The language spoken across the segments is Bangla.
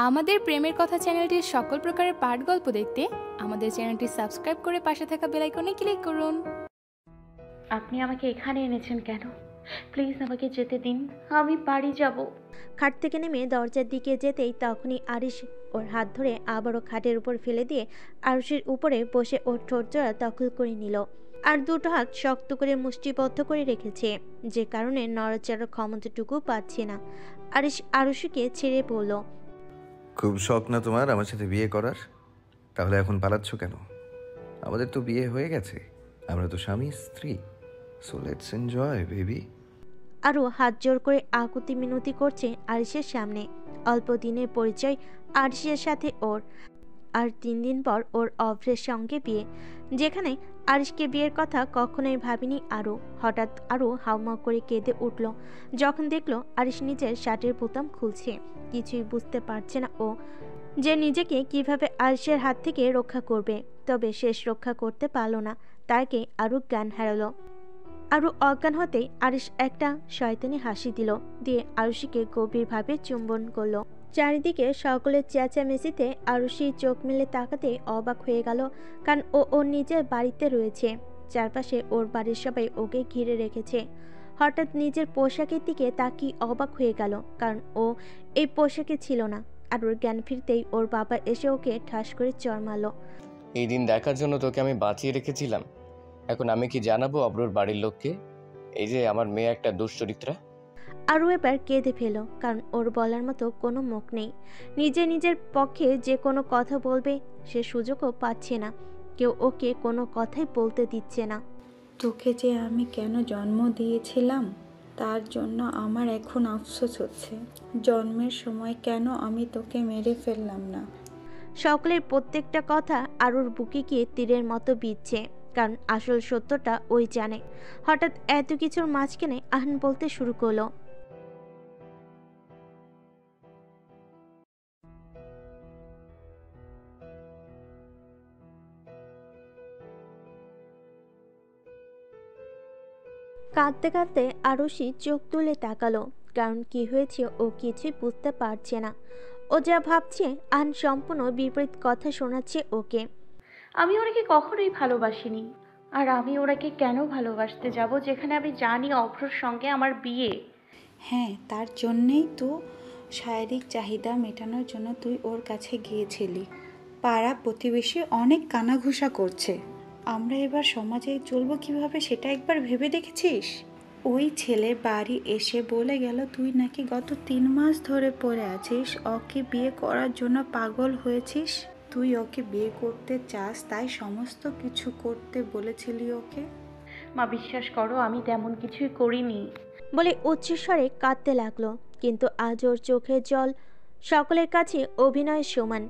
আমাদের প্রেমের কথা চ্যানেলটির সকল প্রকারের পাঠ গল্প দেখতে আমাদের চ্যানেলটি সাবস্ক্রাইব করে পাশে থাকা বেল আইকনে ক্লিক করুন। আপনি আমাকে এখানে এনেছেন কেন? প্লিজ আমাকে যেতে দিন, আমি বাড়ি যাব। খাট থেকে নেমে দরজার দিকে যেতেই তখনই আরিশ ওর হাত ধরে আবারও খাটের উপর ফেলে দিয়ে আরুষের উপরে বসে ওর ঠোঁটজোড়া দখল করে নিল আর দুটো হাত শক্ত করে মুষ্টিবদ্ধ করে রেখেছে, যে কারণে নড়াচড়ার ক্ষমতাটুকু পাচ্ছে না। আরিশ আরুষকে ছেড়ে বলল, খুব শখ না তোমার আমার সাথে বিয়ে করার? তাহলে এখন পালাচ্ছ কেন? আমাদের তো বিয়ে হয়ে গেছে, আমরা তো স্বামী স্ত্রী। So let's enjoy baby. আরও হাত জোর করে আকুতি মিনতি করছে আরিশের সামনে। অল্প দিনের পরিচয় আরিশের সাথে ওর, আর 3 দিন পর ওর অভ্রের সঙ্গে বিয়ে, যেখানে আরিশকে বিয়ের কথা কখনোই ভাবিনি আরও। হঠাৎ আরও হাউমাউ করে কেঁদে উঠল যখন দেখলো আরিশ নিজের শার্টের বোতাম খুলছে। কিছুই বুঝতে পারছে না ও যে নিজেকে কিভাবে আরিশের হাত থেকে রক্ষা করবে, তবে শেষ রক্ষা করতে পারল না, তাকে আরও জ্ঞান হারালো। আরও অজ্ঞান হতেই আরিশ একটা শয়তানি হাসি দিল, দিয়ে আরুষিকে গভীরভাবে চুম্বন করলো। চারিদিকে সকলের চেঁচামেচিতে আরুষি চোখ মেলে তাকাতে অবাক হয়ে গেল, কারণ ও ওর নিজের বাড়িতে রয়েছে। চারপাশে ওর বাড়ির সবাই ওকে ঘিরে রেখেছে। হঠাৎ নিজের পোশাকের দিকে তাকিয়ে অবাক হয়ে গেল, কারণ ও এই পোশাকে ছিল না। আর ওর জ্ঞান ফিরতেই ওর বাবা এসে ওকে ঠাস করে চড় মারল। এই দিন দেখার জন্য তোকে আমি বাঁচিয়ে রেখেছিলাম, এখন আমি কি জানাবো অব্রুর বাড়ির লোককে এই যে আমার মেয়ে একটা দুশ্চরিত্রা? আরও এবার কেঁদে ফেল, কারণ ওর বলার মতো কোনো মুখ নেই। নিজের পক্ষে যে কোনো কথা বলবে সে সুযোগও পাচ্ছে না, কেউ ওকে কোনো কথাই বলতে দিচ্ছে না। তোকে যে আমি কেন জন্ম দিয়েছিলাম তার জন্য আমার এখন আফসোস হচ্ছে। জন্মের সময় কেন আমি তোকে মেরে ফেললাম না। সকলের প্রত্যেকটা কথা আরুর বুকে গিয়ে তীরের মতো বিঁধছে, কারণ আসল সত্যটা ওই জানে। হঠাৎ এত কিছুর মাঝখানে আহান বলতে শুরু করলো, কাঁদতে কাঁদতে আরুষি চোখ তুলে তাকালো, কারণ কি হয়েছে ও কিছুই বুঝতে পারছে না। ও যা ভাবছে আহান সম্পূর্ণ বিপরীত কথা শোনাচ্ছে ওকে। আমি ওনাকে কখনোই ভালোবাসিনি, আর আমি ওনাকে কেন ভালোবাসতে যাব যেখানে আমি জানি অভ্রর সঙ্গে আমার বিয়ে। হ্যাঁ, তার জন্যেই তো শারীরিক চাহিদা মেটানোর জন্য তুই ওর কাছে গিয়েছিলি। পাড়া প্রতিবেশী অনেক কানাঘুষা করছে, আমরা এবার সমাজে চলবো কিভাবে সেটা একবার ভেবে দেখেছিস? ওই ছেলে বাড়ি এসে বলে গেল তুই নাকি গত 3 মাস ধরে পড়ে আছিস, ওকে বিয়ে করার জন্য পাগল হয়েছিস। তুই ওকে বিয়ে করতে চাস তাই সমস্ত কিছু করতে বলেছিলি ওকে। মা, বিশ্বাস করো আমি তেমন কিছুই করিনি। বলে উচ্চস্বরে কাঁদতে লাগলো, কিন্তু আজ ওর চোখের জল সকলের কাছে অভিনয়ের সমান।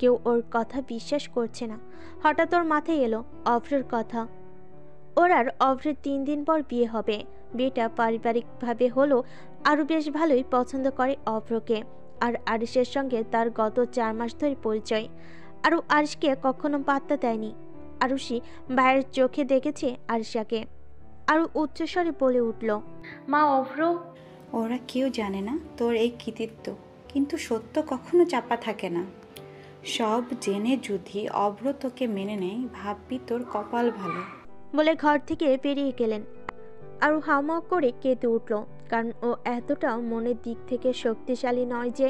কেউ ওর কথা বিশ্বাস করছে না। হঠাৎ ওর মাথায় এলো অভ্রের কথা। ওর আর অভ্রের 3 দিন পর বিয়ে হবে। বিয়েটা পারিবারিকভাবে হলো, আরও বেশ ভালোই পছন্দ করে অভ্রকে। আর আরিশের সঙ্গে তার গত 4 মাস ধরে পরিচয়। আরও আরিশকে কখনো পাত্তা দেয়নি। আরুষি ভাইয়ের চোখে দেখেছে আরিশাকে। আরও উচ্চস্বরে বলে উঠল, মা, অভ্র। ওরা কেউ জানে না তোর এই কৃতিত্ব, কিন্তু সত্য কখনো চাপা থাকে না। সব জেনে যদি অভ্র তোকে মেনে নেয় ভাববি তোর কপাল ভালো। বলে ঘর থেকে বেরিয়ে গেলেন। আরও হাউমাউ করে কেঁদে উঠল, কারণ ও এতটাও মনের দিক থেকে শক্তিশালী নয় যে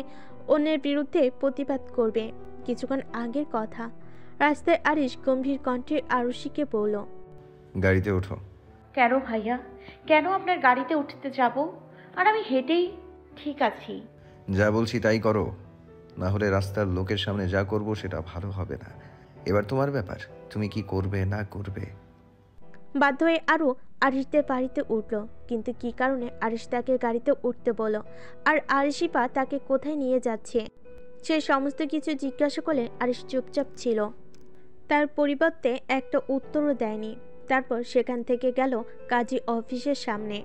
অন্যের বিরুদ্ধে প্রতিবাদ করবে। কিছুক্ষণ আগের কথা। রাস্তায় আরিশ গম্ভীর কণ্ঠে আরুষিকে বলল, গাড়িতে ওঠো। কেন ভাইয়া? কেন আপনার গাড়িতে উঠতে যাব? আর আমি হেঁটেই ঠিক আছি। যা বলছি তাই করো, না হলে রাস্তার লোকের সামনে যা করব সেটা ভালো হবে না। এবার তোমার ব্যাপার, তুমি কি করবে না করবে। বাধ্য হয়ে আরও আরিশদের বাড়িতে উঠল, কিন্তু কি কারণে আরিশ তাকে গাড়িতে উঠতে বলল, আর আরিশিপা তাকে কোথায় নিয়ে যাচ্ছে সে সমস্ত কিছু জিজ্ঞাসা করলে আরিশ চুপচাপ ছিল। তার পরিবর্তে একটা উত্তরও দেয়নি। তারপর সেখান থেকে গেল কাজী অফিসের সামনে।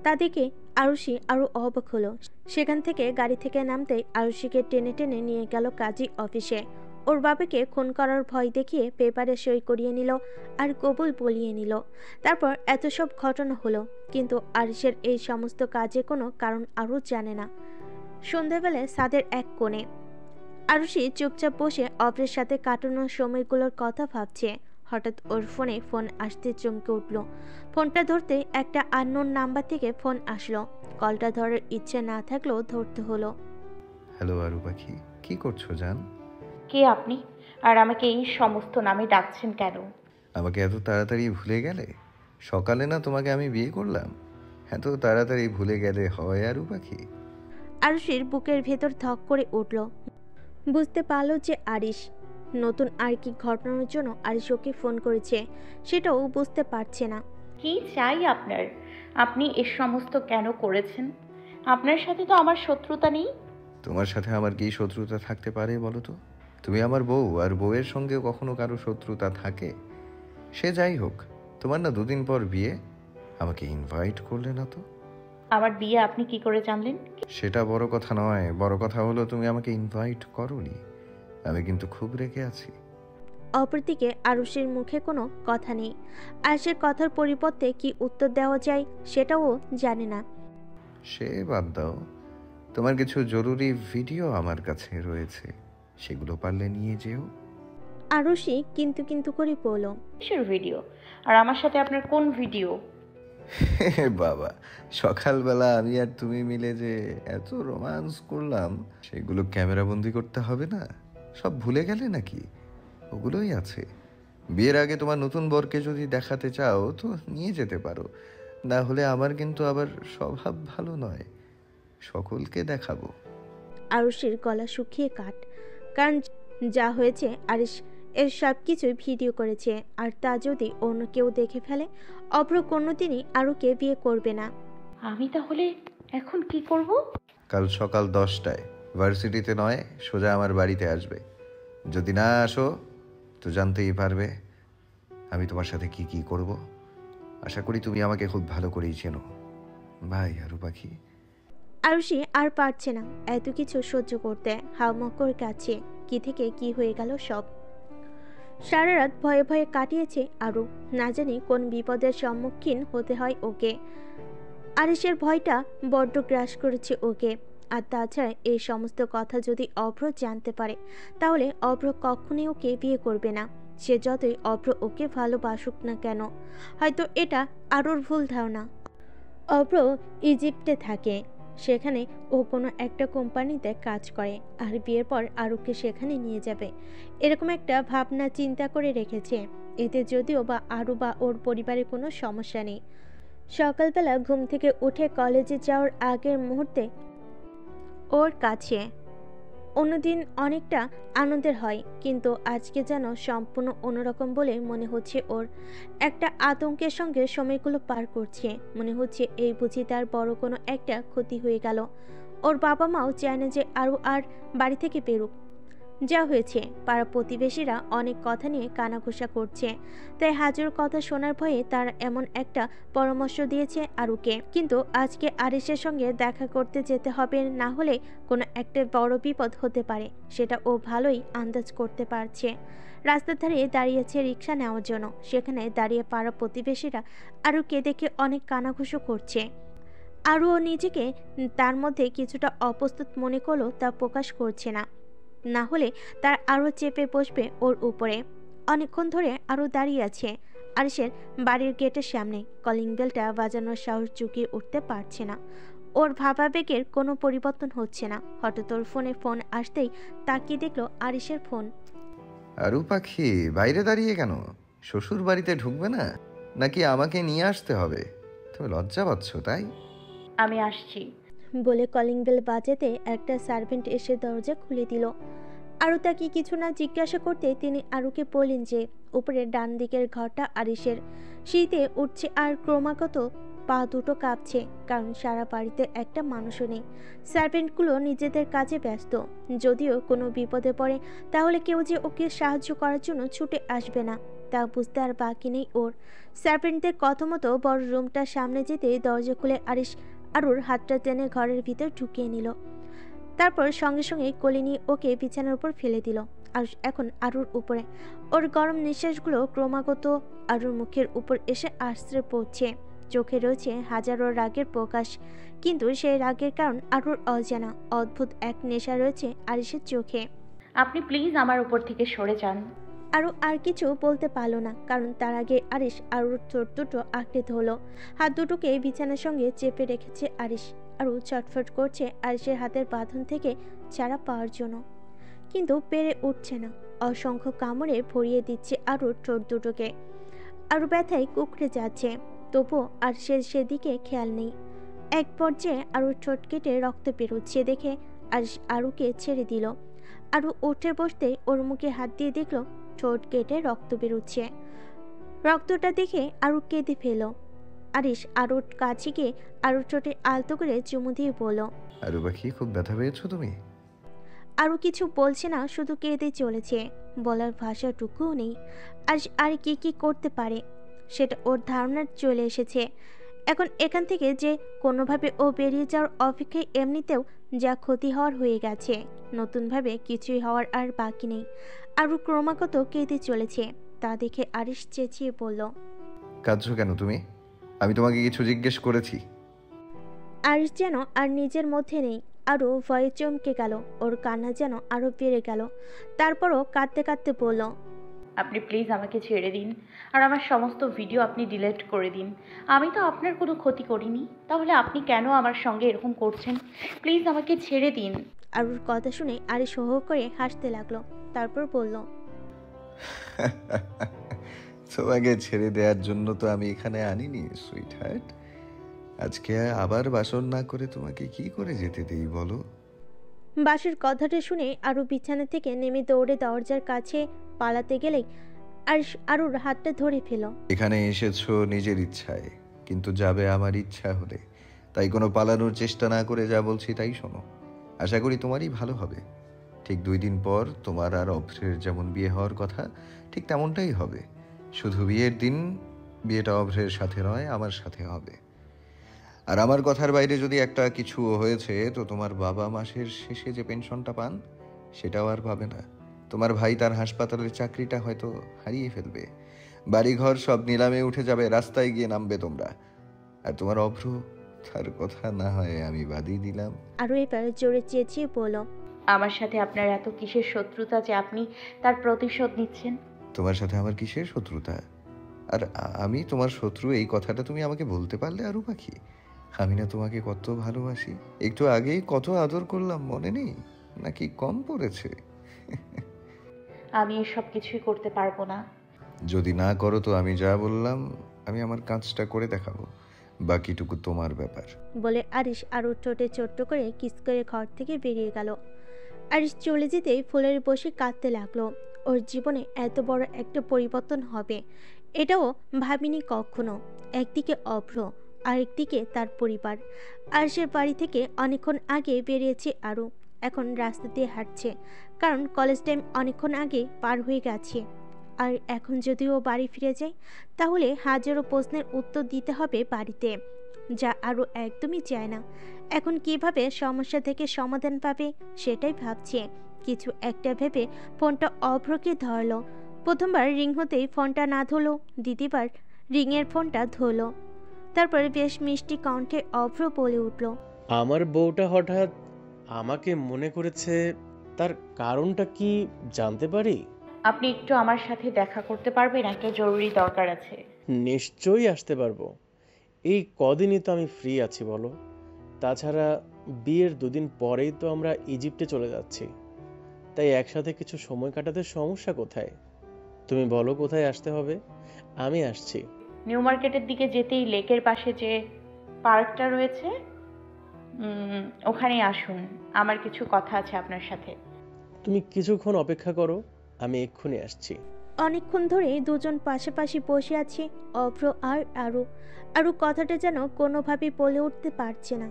তাদেরকে আরুষি আরও অবাক হলো। সেখান থেকে গাড়ি থেকে নামতেই আরুষিকে টেনে টেনে নিয়ে গেল কাজী অফিসে। ওর বাবাকে খুন করার ভয় দেখিয়ে পেপারে সই করিয়ে নিল আর কবুল বলিয়ে নিল। তারপর এত সব ঘটনা হলো, কিন্তু আরিশের এই সমস্ত কাজে কোনো কারণ আরও জানে না। সন্ধ্যাবেলায় ছাদের এক কোণে আরুষি চুপচাপ বসে অভ্রের সাথে কাটানো সময়গুলোর কথা ভাবছে। হঠাৎ ওর ফোন আসতে চমকে উঠল। ফোনটা ধরতে একটা আননোন নাম্বার থেকে ফোন আসলো। কলটা ধরার ইচ্ছে না থাকলেও ধরতে হলো। হ্যালো আরু পাখি, কি করছো জান? কে আপনি? আর আমাকে এই সমস্ত নামে ডাকছেন কেন? আমাকে এত তাড়াতাড়ি ভুলে গেলে? সকালে না তোমাকে আমি বিয়ে করলাম, এত তাড়াতাড়ি ভুলে গেলে হয় আরু পাখি? আরুষির বুকের ভেতর ধক করে উঠল। বুঝতে পারল যে আরিশ নতুন আর কি ঘটনার জন্য আরিশ ওকে ফোন করেছে, সেটাও বুঝতে পারছে না। কি চাই আপনার? আপনি এ সমস্ত কেন করেছেন? আপনার সাথে তো আমার শত্রুতা নেই। তোমার সাথে আমার কি শত্রুতা থাকতে পারে বলো তো? তুমি আমার বউ, আর বউয়ের সঙ্গে কখনো কারো শত্রুতা থাকে? সে যাই হোক, তোমার না দুদিন পর বিয়ে, আমাকে ইনভাইট করলে না তো? আমার বিয়ে আপনি কি করে জানলেন? সেটা বড় কথা নয়, বড় কথা হলো তুমি আমাকে ইনভাইট করোনি। আমি কিন্তু খুব রেগে আছি। অপরদিকে আরুষের মুখে কোনো কথা নেই। আরিশের কথার পরিবর্তে কি উত্তর দেওয়া যায় সেটাও জানে না। সে বাদ দাও, তোমার কিছু জরুরি ভিডিও আমার কাছে রয়েছে, সেগুলো পারলে নিয়ে যেও। আরুষি কিন্তু কিন্তু করে বলল। কিসের ভিডিও? আর আমার সাথে আপনার কোন ভিডিও? বাবা, সকালবেলা আমি আর তুমি মিলে যে এত রোমান্স করলাম, সেগুলো ক্যামেরা বন্দি করতে হবে না? সব ভুলে গেলে নাকি? ওগুলোই আছে। বিয়ের আগে তোমার নতুন বরকে যদি দেখাতে চাও তো নিয়ে যেতে পারো, না হলে আমার কিন্তু আবার স্বভাব ভালো নয়, সকলকে দেখাবো। আরুষির গলা শুকিয়ে কাট, কারণ যা হয়েছে আরিশ এর সব কিছুই ভিডিও করেছে। আর তা যদি অন্য কেউ দেখে ফেলে, অভ্র কোনোদিনই আরুকে বিয়ে করবে না। আমি তাহলে এখন কি করব? কাল সকাল 10টায় ভার্সিটিতে নয়, সোজা আমার বাড়িতে আসবে। যদি না আসো তো জানতেই পারবে আমি তোমার সাথে কি কি করব। আশা করি তুমি আমাকে খুব ভালো করেই চেনো। ভাই আরু পাখি। আরুষি আর পারছে না এত কিছু সহ্য করতে। হাওমাকর কাছে কি থেকে কি হয়ে গেল সব। সারা রাত ভয়ে ভয়ে কাটিয়েছে আরু। না জানি কোন বিপদের সম্মুখীন হতে হয় ওকে। আরিশের ভয়টা বড্ড গ্রাস করেছে ওকে। আর তাছাড়া এই সমস্ত কথা যদি অভ্র জানতে পারে, তাহলে অভ্র কখনোই ওকে বিয়ে করবে না। সে যতই অভ্র ওকে ভালোবাসুক না কেন, হয়তো এটা আরুর ভুল ধারণা। অভ্র ইজিপ্টে থাকে, সেখানে ও কোনো একটা কোম্পানিতে কাজ করে, আর বিয়ের পর আরুকে সেখানে নিয়ে যাবে, এরকম একটা ভাবনা চিন্তা করে রেখেছে। এতে যদিও বা আরু বা ওর পরিবারে কোনো সমস্যা নেই। সকালবেলা ঘুম থেকে উঠে কলেজে যাওয়ার আগের মুহূর্তে ওর কাছে অন্যদিন অনেকটা আনন্দের হয়, কিন্তু আজকে যেন সম্পূর্ণ অন্যরকম বলে মনে হচ্ছে ওর। একটা আতঙ্কের সঙ্গে সময়গুলো পার করছে। মনে হচ্ছে এই বুঝি তার বড় কোনো একটা ক্ষতি হয়ে গেল। ওর বাবা মাও চায় না যে আরও আর বাড়ি থেকে বেরুক। যা হয়েছে, পাড়া প্রতিবেশীরা অনেক কথা নিয়ে কানাঘুষা করছে, তাই হাজুর কথা শোনার ভয়ে তার এমন একটা পরামর্শ দিয়েছে আরুকে। কিন্তু আজকে আরিশের সঙ্গে দেখা করতে যেতে হবে, না হলে কোনো একটা বড় বিপদ হতে পারে, সেটা ও ভালোই আন্দাজ করতে পারছে। রাস্তার ধারে দাঁড়িয়েছে রিক্সা নেওয়ার জন্য, সেখানে দাঁড়িয়ে পাড়া প্রতিবেশীরা আরুকে দেখে অনেক কানাঘুষো করছে। আরুও নিজেকে তার মধ্যে কিছুটা অপ্রস্তুত মনে করলেও তা প্রকাশ করছে না, না হলে তার আরও চেপে বসবে ওর উপরে। অনেকক্ষণ ধরে আরও দাঁড়িয়ে আছে আরিশের বাড়ির গেটের সামনে। কলিং বেলটা বাজানোর সাহস জুগিয়ে উঠতে পারছে না। ওর ভাবাবেগের কোনো পরিবর্তন হচ্ছে না। হঠাৎ ওর ফোনে ফোন আসতেই তাকিয়ে দেখলো আরিশের ফোন। আরু পাখি, বাইরে দাঁড়িয়ে কেন? শ্বশুর বাড়িতে ঢুকবে না নাকি আমাকে নিয়ে আসতে হবে? তুমি লজ্জা পাচ্ছ তাই? আমি আসছি বলে কলিং বেল বাজাতে একটা সার্ভেন্ট এসে দরজা খুলে দিল। আরু তাকে কিছু না জিজ্ঞাসা করতে তিনি আরুকে বললেন যে উপরের ডান দিকের ঘরটা আরিশের। শীতে উঠছে আর ক্রমাগত পা দুটো কাঁপছে, কারণ সারা বাড়িতে একটা মানুষও নেই। সার্ভেন্টগুলো নিজেদের কাজে ব্যস্ত। যদিও কোনো বিপদে পড়ে তাহলে কেউ যে ওকে সাহায্য করার জন্য ছুটে আসবে না, তা বুঝতে আর বাকি নেই ওর। সার্ভেন্টদের কথা মতো বড় রুমটার সামনে যেতে দরজা খুলে আরিশ আরুর হাতটা টেনে ঘরের ভিতর ঢুকিয়ে নিল। তারপর সঙ্গে সঙ্গে কোলে নিয়ে ওকে বিছানার উপর ফেলে দিল। আর এখন আরুর উপরে ওর গরম নিঃশ্বাসগুলো ক্রমাগত আরুর মুখের উপর এসে আশ্রে পড়ছে। চোখে রয়েছে হাজারো রাগের প্রকাশ, কিন্তু সেই রাগের কারণ আরুর অজানা। অদ্ভুত এক নেশা রয়েছে আরিশের চোখে। আপনি প্লিজ আমার উপর থেকে সরে যান। আরও আর কিছু বলতে পারলো না, কারণ তার আগে আরিশ আরুর চোট দুটো আঁকড়ে ধরলো। হাত দুটোকে বিছানার সঙ্গে চেপে রেখেছে আরিশ। আরু চটফট করছে আরিশের হাতের বাঁধন থেকে ছাড়া পাওয়ার জন্য, কিন্তু পেরে উঠছে না। অসংখ্য কামড়ে ভরিয়ে দিচ্ছে আরুর ঠোঁট দুটোকে। আরু ব্যথায় কুকড়ে যাচ্ছে, তবুও আর সেদিকে খেয়াল নেই। এক পর্যায়ে আরুর ঠোঁট কেটে রক্ত বেরোচ্ছে দেখে আরিশ আরুকে ছেড়ে দিল। আরু উঠে বসতে ওর মুখে হাত দিয়ে দেখলো ঠোঁট কেটে রক্ত বেরোচ্ছে। রক্তটা দেখে আরু কেঁদে ফেল। আরিশ আরুর কাছে গিয়ে আরুর ঠোঁটে আলতো করে চুমু দিয়ে বলল, আরু পাখি, খুব ব্যথা পেয়েছো তুমি? আরু কিছু বলছে না, শুধু কেঁদে চলেছে। বলার ভাষাটুকুও নেই। আর কি করতে পারে সেটা ওর ধারণা চলে এসেছে। এখন এখান থেকে যে কোনোভাবে ও বেরিয়ে যাওয়ার অপেক্ষায় এমনিতেও যা ক্ষতি হওয়ার হয়ে গেছে, নতুনভাবে কিছুই হওয়ার আর বাকি নেই। আরু ক্রমাগত কেঁদে চলেছে, তা দেখে আরিশ চেঁচিয়ে বলল, কাঁদছো কেন তুমি? আমি তোমাকে কিছু জিজ্ঞেস করেছি? আরিশ যেন আর নিজের মধ্যে নেই। আরও ভয়ে চমকে গেল, ওর কান্না যেন আরও বেড়ে গেল। তারপরও কাঁদতে কাঁদতে বলল, আপনি প্লিজ আমাকে ছেড়ে দিন, আর আমার সমস্ত ভিডিও আপনি ডিলিট করে দিন। আমি তো আপনার কোনো ক্ষতি করিনি, তাহলে আপনি কেন আমার সঙ্গে এরকম করছেন? প্লিজ আমাকে ছেড়ে দিন। আরুর কথা শুনে আরিশ হো হো করে হাসতে লাগলো। তারপর বলল, তোমাকে ছেড়ে দেওয়ার জন্য তো আমি এখানে আনিনি সুইট হার্ট। আজকে আবার বাসন না করে তোমাকে কি করে যেতে দেই বলো? বাসের কথাটা শুনে আরু বিছানা থেকে নেমে দৌড়ে দরজার কাছে পালাতে গেলেই আরুর হাতটা ধরে ফেল। এখানে এসেছো নিজের ইচ্ছায়, কিন্তু যাবে আমার ইচ্ছা হলে। তাই কোনো পালানোর চেষ্টা না করে যা বলছি তাই শোনো। আশা করি তোমারই ভালো হবে। ঠিক 2 দিন পর তোমার আর অভ্রের যেমন বিয়ে হওয়ার কথা, ঠিক তেমনটাই হবে। শুধু বিয়ের দিন বিয়েটা অভ্রের সাথে নয়, আমার সাথে হবে। আর আমার কথার বাইরে যদি একটা কিছু হয়েছে, তো তোমার বাবা মাসের শেষে যে পেনশনটা পান সেটাও আর পাবে না। তোমার ভাই তার হাসপাতালের চাকরিটা হয়তো হারিয়ে ফেলবে। বাড়িঘর সব নিলামে উঠে যাবে, রাস্তায় গিয়ে নামবে তোমরা। আর তোমার অভ্র, তার কথা না হয় আমি বাদই দিলাম। আরু এবার জোরে চেঁচিয়ে বলল, আমার সাথে আপনার এত কিসের শত্রুতা যে আপনি তার প্রতিশোধ নিচ্ছেন? তোমার সাথে আমার কিসের শত্রুতা? আর আমি তোমার শত্রু, এই কথাটা তুমি আমাকে বলতে পারলে আরু পাখি? আমি না তোমাকে কত ভালোবাসি, একটু আগেই কত আদর করলাম, মনে নেই নাকি কম পড়েছে? আমি এসব কিছুই করতে পারবো না। যদি না করো তো আমি যা বললাম, আমি আমার কাজটা করে দেখাবো, বাকিটুকু তোমার ব্যাপার। বলে আরিশ আরুর ঠোঁটে ছোট্ট করে কিস করে ঘর থেকে বেরিয়ে গেল। আরিশ চলে যেতেই ফুলের বসে কাঁদতে লাগলো। ওর জীবনে এত বড় একটা পরিবর্তন হবে এটাও ভাবিনি কখনো। একদিকে অভ্র, আরেকদিকে তার পরিবার। আরিশের বাড়ি থেকে অনেকক্ষণ আগে বেরিয়েছে আরু। এখন রাস্তা দিয়ে হাঁটছে, কারণ কলেজ টাইম অনেকক্ষণ আগে পার হয়ে গেছে। আর এখন যদি ও বাড়ি ফিরে যায়, তাহলে হাজারো প্রশ্নের উত্তর দিতে হবে বাড়িতে, যা আরও একদমই চায় না। এখন কিভাবে সমস্যা থেকে সমাধান পাবে সেটাই ভাবছে। কিছু একটা ভেবে ফোনটা অভ্রকে ধরলো। প্রথমবার রিং হতেই ফোনটা না ধরলো, দ্বিতীয়বার রিংয়ের ফোনটা ধরলো। তারপরে বেশ মিষ্টি কণ্ঠে অভ্র বলে উঠল, আমার বউটা হঠাৎ আমাকে মনে করেছে, তার কারণটা কি জানতে পারি? আপনি একটু আমার সাথে দেখা করতে পারবেন? একটা জরুরি দরকার আছে। নিশ্চয়ই আসতে পারবো। এই কদিনই তো আমি ফ্রি আছি বলো। তাছাড়া বিয়ের 2 দিন পরেই তো আমরা ইজিপ্টে চলে যাচ্ছি, তাই একসাথে কিছু সময় কাটাতে সমস্যা কোথায়? তুমি বলো কোথায় আসতে হবে, আমি আসছি। নিউ মার্কেটের দিকে যেতেই লেকের পাশে যে পার্কটা রয়েছে, ওখানেই আসুন। আমার কিছু কথা আছে আপনার সাথে। তুমি কিছুক্ষণ অপেক্ষা করো, আমি এক্ষুনি আসছি। অনেকক্ষণ ধরে দুজন পাশাপাশি বসে আছে অভ্র আর আরু। আরু কথাটা যেন কোনোভাবেই বলে উঠতে পারছে না।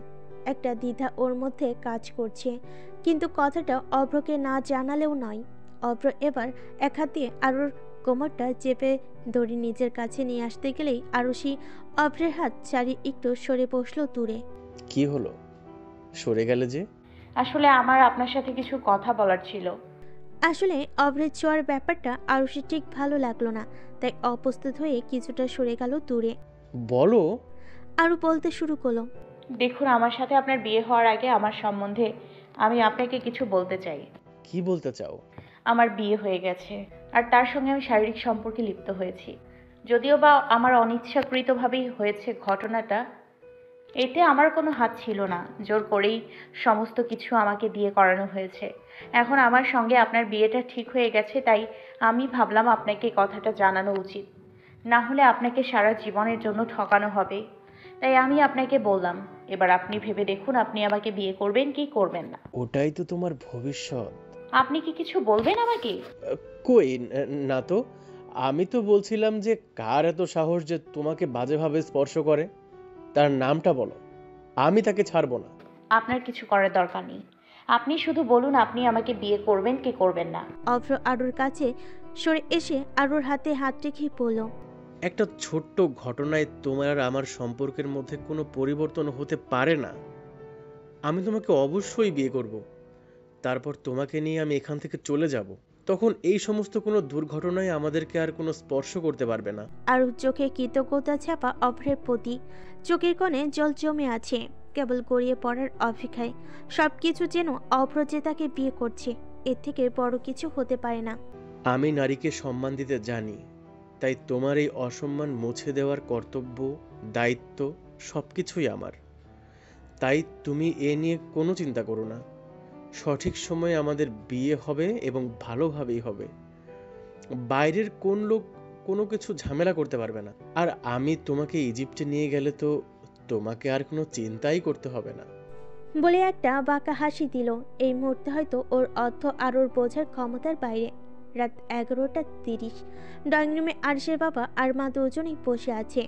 একটা দ্বিধা ওর মধ্যে কাজ করছে, কিন্তু কথাটা অভ্রকে না জানালেও নয়। অভ্র এবার এক হাত দিয়ে আরুর কোমরটা চেপে ধরে নিজের কাছে নিয়ে আসতে গেলেই আরুষি অভ্রের হাত ছাড়িয়ে একটু সরে বসলো দূরে। কি হলো, সরে গেলে যে? আসলে আমার আপনার সাথে কিছু কথা বলার ছিল। আসলে অভ্রের ছোঁয়ার ব্যাপারটা আরুষি ঠিক ভালো লাগলো না, তাই অপ্রস্তুত হয়ে কিছুটা সরে গেল দূরে। বলো। আরু বলতে শুরু করলো, দেখুন, আমার সাথে আপনার বিয়ে হওয়ার আগে আমার সম্বন্ধে আমি আপনাকে কিছু বলতে চাই। কি বলতে চাও? আমার বিয়ে হয়ে গেছে আর তার সঙ্গে আমি শারীরিক সম্পর্কে লিপ্ত হয়েছি। যদিও বা আমার অনিচ্ছাকৃতভাবেই হয়েছে ঘটনাটা, এতে আমার কোনো হাত ছিল না। জোর করেই সমস্ত কিছু আমাকে দিয়ে করানো হয়েছে। এখন আমার সঙ্গে আপনার বিয়েটা ঠিক হয়ে গেছে, তাই আমি ভাবলাম আপনাকে কথাটা জানানো উচিত। না হলে আপনাকে সারা জীবনের জন্য ঠকানো হবে। তাই আমি আপনাকে বললাম। এবার আপনি ভেবে দেখুন আপনি আমাকে বিয়ে করবেন কি করবেন না। ওটাই তো তোমার ভবিষ্যৎ। আপনি কি কিছু বলবেন আমাকে? কই না তো। আমি তো বলছিলাম যে কার এত সাহস যে তোমাকে বাজেভাবে স্পর্শ করে? তার নামটা বলো, আমি তাকে ছাড়বো না। আপনার কিছু করার দরকার নেই। আপনি শুধু বলুন আপনি আমাকে বিয়ে করবেন কি করবেন না। অভ্র আরুর কাছে সরে এসে আরুর হাতে হাত রেখে বলল, একটা ছোট্ট ঘটনায় তোমার আর আমার সম্পর্কের মধ্যে কোনো পরিবর্তন হতে পারে না। আমি তোমাকে অবশ্যই বিয়ে করব। তারপর তোমাকে নিয়ে আমি এখান থেকে চলে যাব। তখন এই সমস্ত কোনো দুর্ঘটনায় আমাদেরকে আর কোনো স্পর্শ করতে পারবে না। আরুর চোখে কৃতজ্ঞতা ছাপা অভ্রের প্রতি। চোখের কোণে জল জমে আছে, কেবল গড়িয়ে পড়ার অপেক্ষায়। সবকিছু যেন অভ্র যে তাকে বিয়ে করছে, এর থেকে বড় কিছু হতে পারে না। আমি নারীকে সম্মান দিতে জানি, তাই তোমার এই অসম্মান মুছে দেওয়ার কর্তব্য, দায়িত্ব সবকিছুই আমার। তাই তুমি এ নিয়ে কোনো চিন্তা করো না। সঠিক সময়ে আমাদের বিয়ে হবে এবং ভালোভাবেই হবে। বাইরের কোন লোক কোনো কিছু ঝামেলা করতে পারবে না। আর আমি তোমাকে ইজিপ্টে নিয়ে গেলে তো তোমাকে আর কোনো চিন্তাই করতে হবে না। বলে একটা বাঁকা হাসি দিল। এই মুহূর্তে হয়তো ওর অর্থ আরুর বোঝার ক্ষমতার বাইরে। রাত 11:30। ড্রয়িং রুমে আরিশের বাবা আর মা দুজনেই বসে আছে,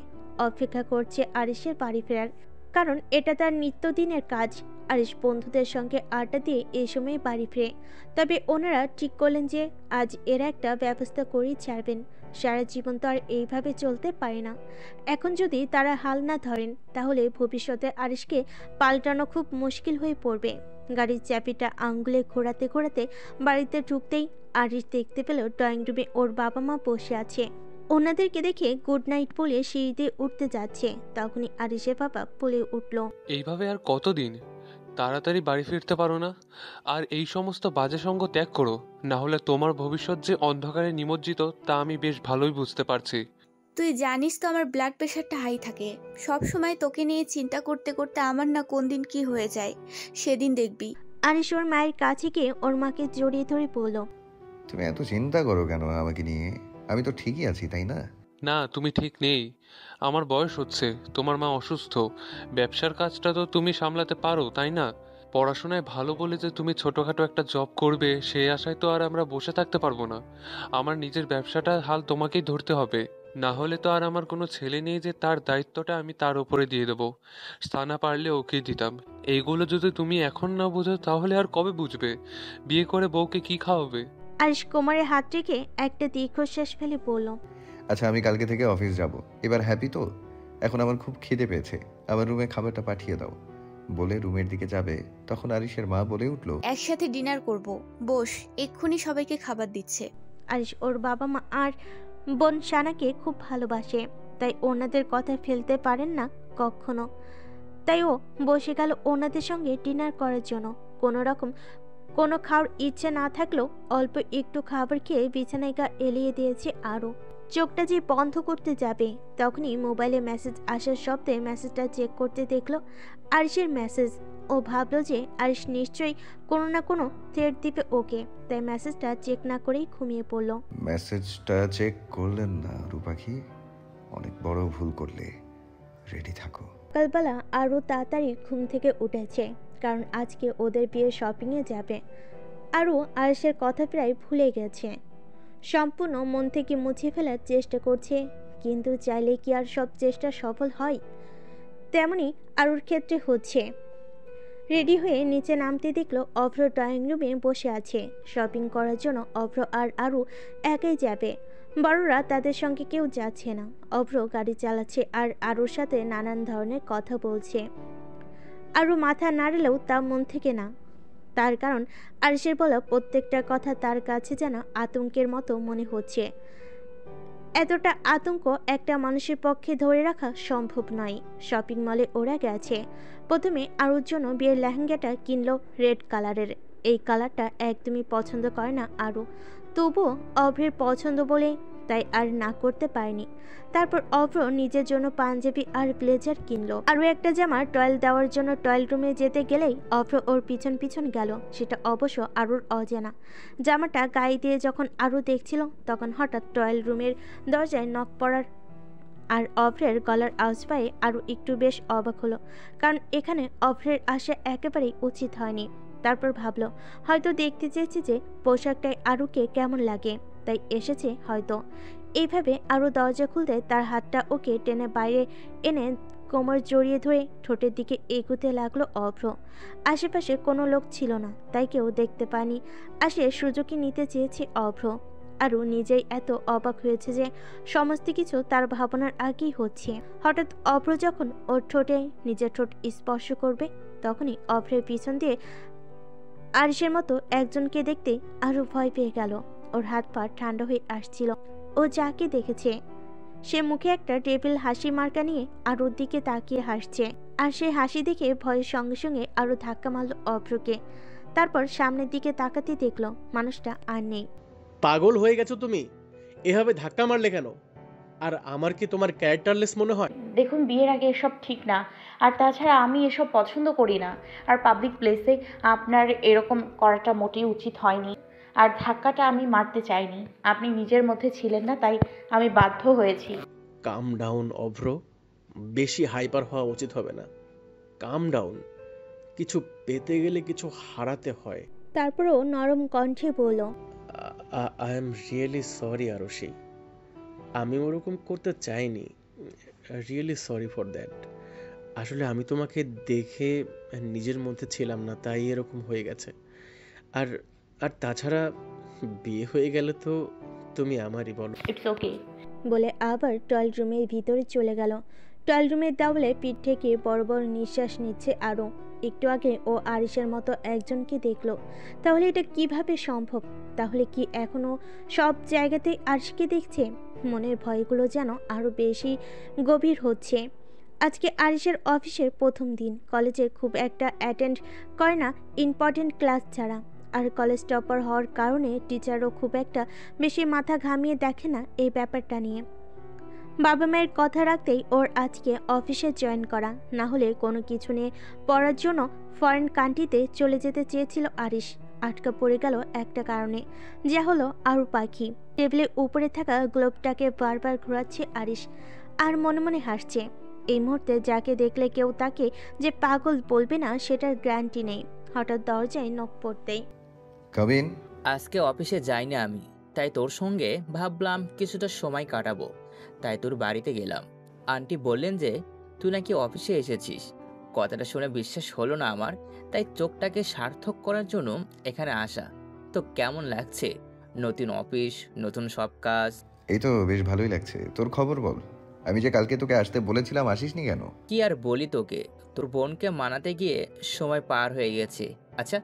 অপেক্ষা করছে আরিশের বাড়ি ফেরার। কারণ এটা তার নিত্যদিনের কাজ। আরিশ বন্ধুদের সঙ্গে আড্ডা দিয়ে এই সময় বাড়ি ফিরে। তবে ওনারা ঠিক করলেন যে আজ এর একটা ব্যবস্থা করেই ছাড়বেন। সারা জীবন তো আর এইভাবে চলতে পারে না। এখন যদি তারা হাল না ধরেন তাহলে ভবিষ্যতে আরিশকে পাল্টানো খুব মুশকিল হয়ে পড়বে। গাড়ির চাবিটা আঙ্গুলে ঘোরাতে ঘোরাতে বাড়িতে ঢুকতেই আরিশ দেখতে পেল ড্রয়িং রুমে ওর বাবা মা বসে আছে। ওনাদেরকে দেখে গুড নাইট বলে সিঁড়িতে উঠতে যাচ্ছে, তখনই আরিশের বাবা বলে উঠল, এইভাবে আর কতদিন? তাড়াতাড়ি বাড়ি ফিরতে পারো না? আর এই সমস্ত বাজে সঙ্গ ত্যাগ করো, না হলে তোমার ভবিষ্যৎ যে অন্ধকারে নিমজ্জিত তা আমি বেশ ভালোই বুঝতে পারছি। তুই জানিস তো আমার ব্লাড প্রেশারটা হাই থাকে। সব সময় তোকে নিয়ে চিন্তা করতে করতে আমার না কোন দিন কি হয়ে যায়, সেদিন দেখবি। আরিশ ওর মায়ের কাছে গিয়ে ওর মাকে জড়িয়ে ধরে বলল, তুমি এত চিন্তা করো কেন আমাকে নিয়ে? আমি তো ঠিকই আছি, তাই না? না, তুমি ঠিক নেই। আমার বয়স হচ্ছে, তোমার মা অসুস্থ, ব্যবসার কাজটা তো তুমি সামলাতে পারো, তাই না? পড়াশোনায় ভালো বলে যে তুমি ছোটখাটো একটা জব করবে সেই আশায় তো আর আমরা বসে থাকতে পারবো না। আমার নিজের ব্যবসাটা হাল তোমাকেই ধরতে হবে, না হলে তো আর আমার কোনো ছেলে নেই যে তার দায়িত্বটা আমি তার উপরে দিয়ে দেবো। স্থানা পারলে ওকেই দিতাম। এইগুলো যদি তুমি এখন না বুঝো তাহলে আর কবে বুঝবে? বিয়ে করে বউকে কি খাওয়াবে? আরিশ কোমরে হাত রেখে একটা দীর্ঘশ্বাস ফেলে বলল, আচ্ছা, আমি কালকে থেকে অফিস যাব। এবার হ্যাপি তো? এখন আমার খুব খিদে পেয়েছে, আমার রুমে খাবারটা পাঠিয়ে দাও। বলে রুমের দিকে যাবে, তখন আরিশের মা বলে উঠল, একসাথে ডিনার করব, বস, এক্ষুনি সবাইকে খাবার দিচ্ছে। আরিশ ওর বাবা মা আর বোন সানাকে খুব ভালোবাসে, তাই ওনাদের কথা ফেলতে পারেন না কখনো। তাই ও বসে গেল ওনাদের সঙ্গে ডিনার করার জন্য। কোনো রকম কোনো খাওয়ার ইচ্ছে না থাকলেও অল্প একটু খাবার খেয়ে বিছানায় গা এলিয়ে দিয়েছে আরও। চোখটা যে বন্ধ করতে যাবে তখনই মোবাইলে মেসেজ আসার শব্দে মেসেজটা চেক করতে দেখলো আরিশের মেসেজ। ও ভাবলো যে আরিশ নিশ্চয়ই কোনো না কোনো থ্রেড দিবে ওকে, তাই মেসেজটা চেক না করেই ঘুমিয়ে পড়ল। মেসেজটা চেক করলেন না রূপাখি? অনেক বড় ভুল করলে। রেডি থাকো। সকালবেলা আরও তাড়াতাড়ি ঘুম থেকে উঠেছে, কারণ আজকে ওদের বিয়ে শপিংয়ে যাবে। আরও আরিশের কথা প্রায় ভুলে গেছে, সম্পূর্ণ মন থেকে মুছে ফেলার চেষ্টা করছে, কিন্তু চাইলে কি আর সব চেষ্টা সফল হয়? তেমনি আরুর ক্ষেত্রে হচ্ছে। রেডি হয়ে নিচে নামতে দেখলো অভ্র ড্রয়িং রুমে বসে আছে। শপিং করার জন্য অভ্র আর আরু একাই যাবে, বড়রা তাদের সঙ্গে কেউ যাচ্ছে না। অভ্র গাড়ি চালাচ্ছে আর আরুর সাথে নানান ধরনের কথা বলছে। আরু মাথা নাড়লেও তা মন থেকে না, তার কারণ আরিশের বলা প্রত্যেকটা কথা তার কাছে যেন আতঙ্কের মতো মনে হচ্ছে। এতটা আতঙ্ক একটা মানুষের পক্ষে ধরে রাখা সম্ভব নয়। শপিং মলে ওরা গেছে। প্রথমে আরুর জন্য বিয়ের লেহেঙ্গাটা কিনলো রেড কালারের। এই কালারটা একদমই পছন্দ করে না আরও, তবুও অভ্রের পছন্দ বলে তাই আর না করতে পারেনি। তারপর অভ্র নিজের জন্য পাঞ্জাবি আর ব্লেজার কিনলো। আরও একটা জামা টয়েল দেওয়ার জন্য টয়েল রুমে যেতে গেলেই অভ্র ওর পিছন পিছন গেল। সেটা অবশ্য আরুর অজানা। জামাটা গায়ে দিয়ে যখন আরু দেখছিল তখন হঠাৎ টয়েল রুমের দরজায় নক পড়ার আর অভ্রের গলার আওয়াজ পেয়ে আরও একটু বেশ অবাক হলো, কারণ এখানে অভ্রের আসা একেবারেই উচিত হয়নি। তারপর ভাবলো হয়তো দেখতে চেয়েছে যে পোশাকটাই আরুকে কেমন লাগে, তাই এসেছে হয়তো। এইভাবে আরও দরজা খুলতে তার হাতটা ওকে টেনে বাইরে এনে কোমর জড়িয়ে ধরে ঠোঁটের দিকে এগোতে লাগলো অভ্র। আশেপাশে কোনো লোক ছিল না, তাই কেউ দেখতে পায়নি। আসে সুযোগই নিতে চেয়েছে অভ্র। আরও নিজেই এত অবাক হয়েছে যে সমস্ত কিছু তার ভাবনার আগেই হচ্ছে। হঠাৎ অভ্র যখন ওর ঠোঁটে নিজের ঠোঁট স্পর্শ করবে তখনই অভ্রের পিছন দিয়ে আরিশের মতো একজনকে দেখতে আরও ভয় পেয়ে গেল। ওর হাত পা ঠান্ডা হয়ে আসছিল। ও যাকে দেখেছে সে মুখে একটা টেবিল হাসি মার্কা নিয়ে আরুর দিকে তাকিয়ে হাসছে, আর সেই হাসি দেখে ভয়ের সঙ্গে সঙ্গে আরও ধাক্কা মারল অভ্রকে। তারপর সামনের দিকে তাকাতে দেখলো মানুষটা আর নেই। পাগল হয়ে গেছো তুমি? এভাবে ধাক্কা মারলে কেন? আর আমার কি তোমার ক্যারেক্টারলেস মনে হয়? দেখুন, বিয়ের আগে এসব ঠিক না। আর তাছাড়া আমি এসব পছন্দ করি না। আর পাবলিক প্লেসে আপনার এরকম করাটা মোটেই উচিত হয়নি। আর ধাক্কাটা আমি মারতে চাইনি, আপনি নিজের মধ্যে ছিলেন না, তাই আমি বাধ্য হয়েছি। কাম ডাউন অভ্র, বেশি হাইপার হওয়া উচিত হবে না। কাম ডাউন। কিছু পেতে গেলে কিছু হারাতে হয়। তারপরও নরম কণ্ঠে বলল, I am really sorry Arushi, আমি ওরকম করতে চাইনি। Really sorry for that. আসলে আমি তোমাকে দেখে নিজের মধ্যে ছিলাম না, তাই এরকম হয়ে গেছে। আর আর তাছাড়া বিয়ে হয়ে গেলে তো তুমি আমারই, বলো। ইটস ওকে বলে আবার টয়েল রুমের ভিতরে চলে গেল। টয়েল রুমের দেওয়ালে পিঠ থেকে বড় বড় নিঃশ্বাস নিচ্ছে আরও। একটু আগে ও আরিশের মতো একজনকে দেখলো, তাহলে এটা কিভাবে সম্ভব? তাহলে কি এখনো সব জায়গাতেই আরিশকে দেখছে? মনের ভয়গুলো যেন আরও বেশি গভীর হচ্ছে। আজকে আরিশের অফিসের প্রথম দিন। কলেজে খুব একটা অ্যাটেন্ড করে না ইম্পর্টেন্ট ক্লাস ছাড়া। আর কলেজ টপার হওয়ার কারণে টিচারও খুব একটা বেশি মাথা ঘামিয়ে দেখে না এই ব্যাপারটা নিয়ে। বাবা মায়ের কথা রাখতেই ওর আজকে অফিসে জয়েন করা, না হলে কোনো কিছু নিয়ে পড়ার জন্য ফরেন কান্ট্রিতে চলে যেতে চেয়েছিল আরিশ। আটকা পড়ে গেল একটা কারণে, যা হলো আরু পাখি। টেবিলের উপরে থাকা গ্লোবটাকে বারবার ঘোরাচ্ছে আরিশ আর মনে মনে হাসছে। এই মুহূর্তে যাকে দেখলে কেউ তাকে যে পাগল বলবে না সেটার গ্যারান্টি নেই। হঠাৎ দরজায় নক পড়তেই কাবিন। আজকে অফিসে যাইনি আমি, তাই তোর সঙ্গে ভাবলাম কিছুটা সময় কাটাবো, তাই তোর বাড়িতে গেলাম। আন্টি বললেন যে তুই নাকি অফিসে এসেছিস। কথাটা শুনে বিশ্বাস হলো না আমার, তাই চোখটাকে সার্থক করার জন্য এখানে আসা। তো কেমন লাগছে? নতুন অফিস, নতুন সব কাজ। এই তো বেশ ভালোই লাগছে। তোর খবর বল। আমি যে কালকে তোকে আসতে বলেছিলাম, আসিসনি কেন? কি আর বলি তোকে, তোর বোনকে মানাতে গিয়ে সময় পার হয়ে গেছে। আচ্ছা,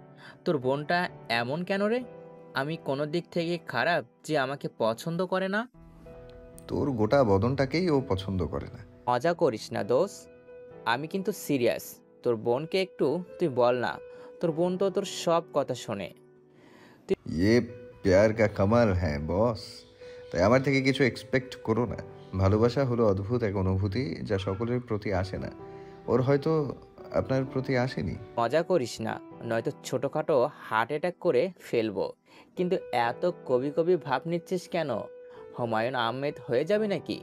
তোর বোনটা এমন কেন রে? আমি কোনো দিক থেকে খারাপ যে আমাকে পছন্দ করে না? তোর গোটা বদনটাকেই ও পছন্দ করে না। মজা করিস না দোষ, আমি কিন্তু সিরিয়াস। তোর বোনকে একটু তুই বল না, তোর বোন তো তোর সব কথা শোনে। ইয়ে প্যার কা কামাল হ্যাঁ বস। তাই আমার থেকে কিছু এক্সপেক্ট করো না। ভালোবাসা হলো অদ্ভুত এক অনুভূতি যা সকলের প্রতি আসে না। ওর হয়তো আপনার প্রতি আসেনি। মজা করিস না, নয়তো ছোটোখাটো হার্ট অ্যাটাক করে ফেলবো। কিন্তু এত কবি কবি ভাব নিচ্ছিস কেন? হুমায়ুন আহমেদ হয়ে যাবে নাকি?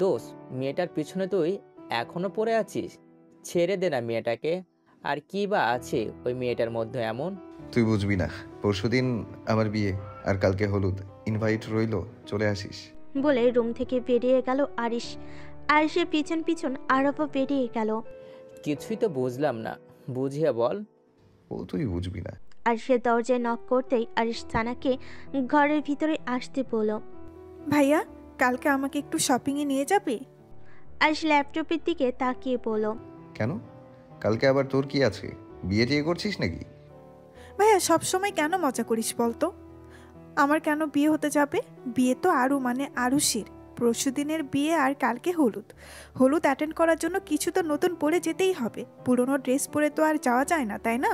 দোষ, মেয়েটার পিছনে তুই এখনো পড়ে আছিস? ছেড়ে দে না মেয়েটাকে। আর কি বা আছে ওই মেয়েটার মধ্যে এমন? তুই বুঝবি না। পরশুদিন আমার বিয়ে, আর কালকে হলুদ। ইনভাইট রইলো, চলে আসিস। বলে রুম থেকে বেরিয়ে গেল আরিশ। আরিশের পিছন পিছন আরবও বেরিয়ে গেল। কিছুই তো বুঝলাম না, বুঝিয়ে বল। ও তুই বুঝবি না। আরিশের দরজায় নক করতেই আরিশ সানাকে ঘরের ভিতরে আসতে বলল, ভাইয়া কালকে আমাকে একটু শপিংয়ে নিয়ে যাবে? আরিশ ল্যাপটপের দিকে তাকিয়ে বলল, কেন? কালকে আবার তোর কি আছে? বিয়ে টিয়ে করছিস নাকি? ভাইয়া সবসময় কেন মজা করিস বলতো? আমার কেন বিয়ে হতে যাবে? বিয়ে তো আরু মানে আরুষির। পরশুদিনের বিয়ে আর কালকে হলুদ। হলুদ অ্যাটেন্ড করার জন্য কিছু তো নতুন পরে যেতেই হবে। পুরনো ড্রেস পরে তো আর যাওয়া যায় না, তাই না?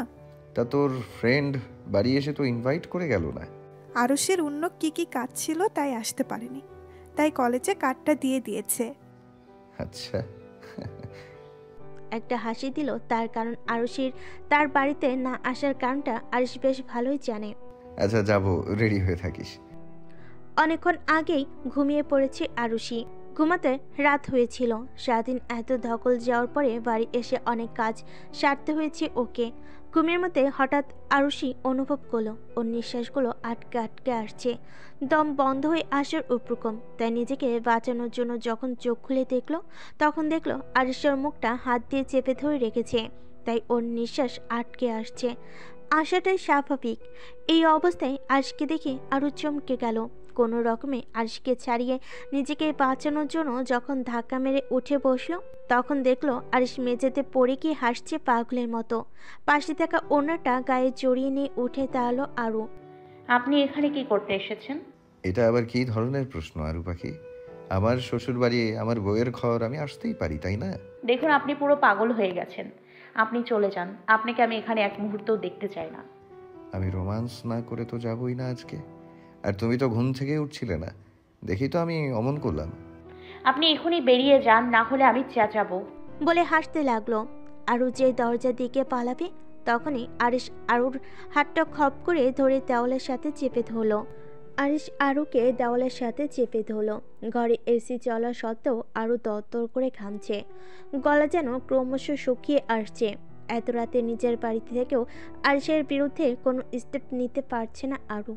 তা তোর ফ্রেন্ড বাড়ি এসে তো ইনভাইট করে গেল না? আরুষের অন্য কি কাজ ছিল তাই আসতে পারেনি, তাই কলেজে কার্ডটা দিয়ে দিয়েছে। আচ্ছা। একটা হাসি দিল তার, কারণ আরুষির তার বাড়িতে না আসার কারণটা আরুষ বেশ ভালোই জানে। আচ্ছা, যাবো, রেডি হয়ে থাকিস। অনেকক্ষণ আগেই ঘুমিয়ে পড়েছে আরুষি। ঘুমাতে রাত হয়েছিল। সারাদিন এত ধকল যাওয়ার পরে বাড়ি এসে অনেক কাজ সারতে হয়েছে ওকে। ঘুমের মধ্যে হঠাৎ আরুষি অনুভব করলো ওর নিঃশ্বাসগুলো আটকে আটকে আসছে, দম বন্ধ হয়ে আসার উপক্রম। তাই নিজেকে বাঁচানোর জন্য যখন চোখ খুলে দেখলো, তখন দেখলো আরুষের মুখটা হাত দিয়ে চেপে ধরে রেখেছে, তাই ওর নিঃশ্বাস আটকে আসছে। আসাটাই স্বাভাবিক। এই অবস্থায় আরশকে দেখে আরও চমকে গেল। কোনো রকমে আরশকে ছাড়িয়ে নিজেকে বাঁচানোর জন্য যখন ধাক্কা মেরে উঠে বসলো, তখন দেখলো আরশ মেঝেতে পড়ে গিয়ে হাসছে পাগলের মতো। পাশে থাকা ওনাটা গায়ে জড়িয়ে নিয়ে উঠে দাঁড়ালো আরু। আপনি এখানে কি করতে এসেছেন? এটা আবার কি ধরনের প্রশ্ন আরু পাখি? আমার শ্বশুর বাড়ি, আমার বউয়ের ঘর, আমি আসতেই পারি, তাই না? দেখুন, আপনি পুরো পাগল হয়ে গেছেন। আপনি চলে যান। আপনাকে আমি এখানে এক মুহূর্তও দেখতে চাই না। আমি রোমান্স না করে তো যাবই না আজকে। আর তুমি তো ঘুম থেকে উঠছিলে না, দেখি তো আমি অমন করলাম। আপনি এখনই বেরিয়ে যান, না হলে আমি চেঁচাবো। বলে হাসতে লাগলো। আরু যে দরজার দিকে পালাবে, তখনই আরিশ আরুর হাতটা খপ করে ধরে দেওয়ালের সাথে চেপে ধরলো। আরিশ আরুকে দেওয়ালের সাথে চেপে ধরলো। ঘরে এসি চলা সত্ত্বেও আরু দরদর করে ঘামছে, গলা যেন ক্রমশ শুকিয়ে আসছে। এত রাতে নিজের বাড়িতে থেকেও আরিশের বিরুদ্ধে কোনো স্টেপ নিতে পারছে না আরু।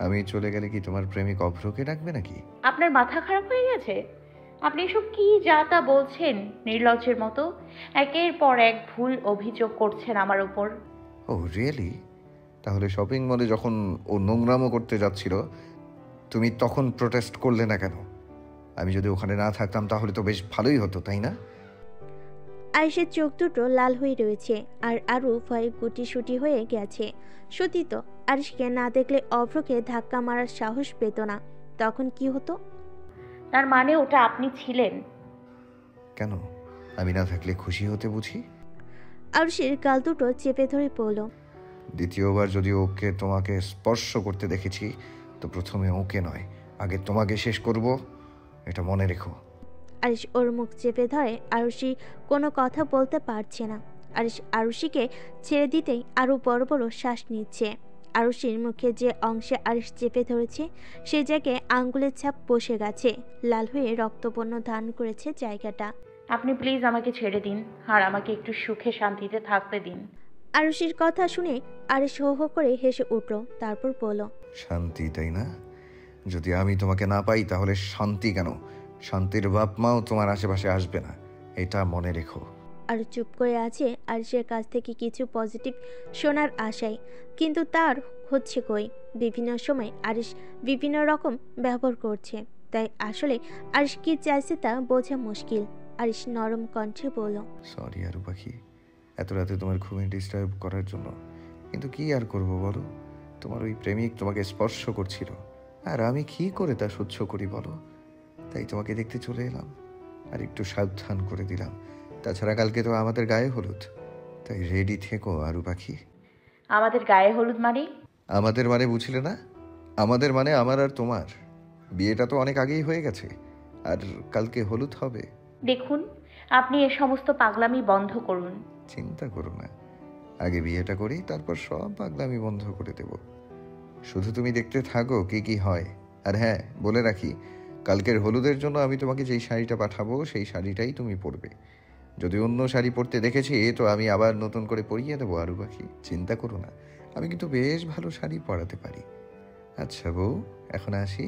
আমি চলে গেলে কি তোমার প্রেমিক অভ্রকে ডাকবে নাকি? আপনার মাথা খারাপ হয়ে গেছে? আপনি এসব কি যা তা বলছেন নির্লজ্জের মতো? একের পর এক ভুল অভিযোগ করছেন আমার উপর। ও রিয়েলি? তাহলে শপিং মলে যখন ও নোংরামো করতে যাচ্ছিল, তুমি তখন প্রোটেস্ট করলে না কেন? আমি যদি ওখানে না থাকতাম তাহলে তো বেশ ভালোই হতো, তাই না? আয়েশের চোখ দুটো লাল হয়ে রয়েছে, আর আরু ভয়ে গুটিসুটি হয়ে গেছে। সত্যি তো, আরিশকে না দেখলে অভ্রকে ধাক্কা মারার সাহস পেত না। তখন কি হতো? তার মানে ওটা আপনি ছিলেন? কেন? আমি না থাকলে খুশি হতে বুঝি? আরুষের গাল দুটো চেপে ধরে পড়ল। দ্বিতীয়বার যদি ওকে তোমাকে স্পর্শ করতে দেখেছি, তো প্রথমে ওকে নয়, আগে তোমাকে শেষ করব, এটা মনে রেখো। আরিশ ওর মুখ চেপে ধরে। আরুষি কোনো কথা বলতে পারছে না। আরিশ আরুষিকে ছেড়ে দিতেই আরও বড় বড় শ্বাস নিচ্ছে। আরুষির মুখে যে অংশে আরিশ চেপে ধরেছে, সে জায়গায় আঙ্গুলের ছাপ বসে গেছে, লাল হয়ে রক্তবর্ণ ধারণ করেছে জায়গাটা। আপনি প্লিজ আমাকে ছেড়ে দিন, আর আমাকে একটু সুখে শান্তিতে থাকতে দিন। আরুষির কথা শুনে আরিশ হো হো করে হেসে উঠল, তারপর বলল, শান্তি, তাই না? যদি আমি তোমাকে না পাই তাহলে শান্তি কেন? শান্তির বাপ মাও তোমার আশেপাশে আসবে না, এটা মনে রেখো। আর চুপ করে আছে আরিশের কাছ থেকে কিছু পজিটিভ শোনার আশায়, কিন্তু তার হচ্ছে কই। বিভিন্ন সময় আরিশ বিভিন্ন রকম ব্যবহার করছে, তাই আসলে আরিশ কি চাইছে তা বোঝা মুশকিল। আরিশ নরম কণ্ঠে বলল, সরি আরু পাখি, এত রাতে তোমার ঘুমে ডিস্টার্ব করার জন্য। কিন্তু কি আর করব বলো, তোমার ওই প্রেমিক তোমাকে স্পর্শ করছিল, আর আমি কি করে তা সহ্য করি বলো? তাই তোমাকে দেখতে চলে এলাম, আর একটু সাবধান করে দিলাম। তাছাড়া কালকে তো আমাদের গায়ে হলুদ, তাই রেডি থেকো আরু পাখি। আমাদের গায়ে হলুদ মানে? আমাদের মানে বুঝলে না? আমাদের মানে আমার আর তোমার। বিয়েটা তো অনেক আগেই হয়ে গেছে, আর কালকে হলুদ হবে। দেখুন, আপনি এ সমস্ত পাগলামি বন্ধ করুন। চিন্তা করো না, আগে বিয়েটা করি, তারপর সব পাগলামি বন্ধ করে দেব। শুধু তুমি দেখতে থাকো কি কি হয়। আর হ্যাঁ, বলে রাখি, কালকের হলুদের জন্য আমি তোমাকে যেই শাড়িটা পাঠাবো সেই শাড়িটাই তুমি পরবে। যদি অন্য শাড়ি পরতে দেখেছি তো আমি আবার নতুন করে পরিয়ে দেবো আরু পাখি, চিন্তা করো না। আমি কিন্তু বেশ ভালো শাড়ি পরাতে পারি। আচ্ছা বউ, এখন আসি,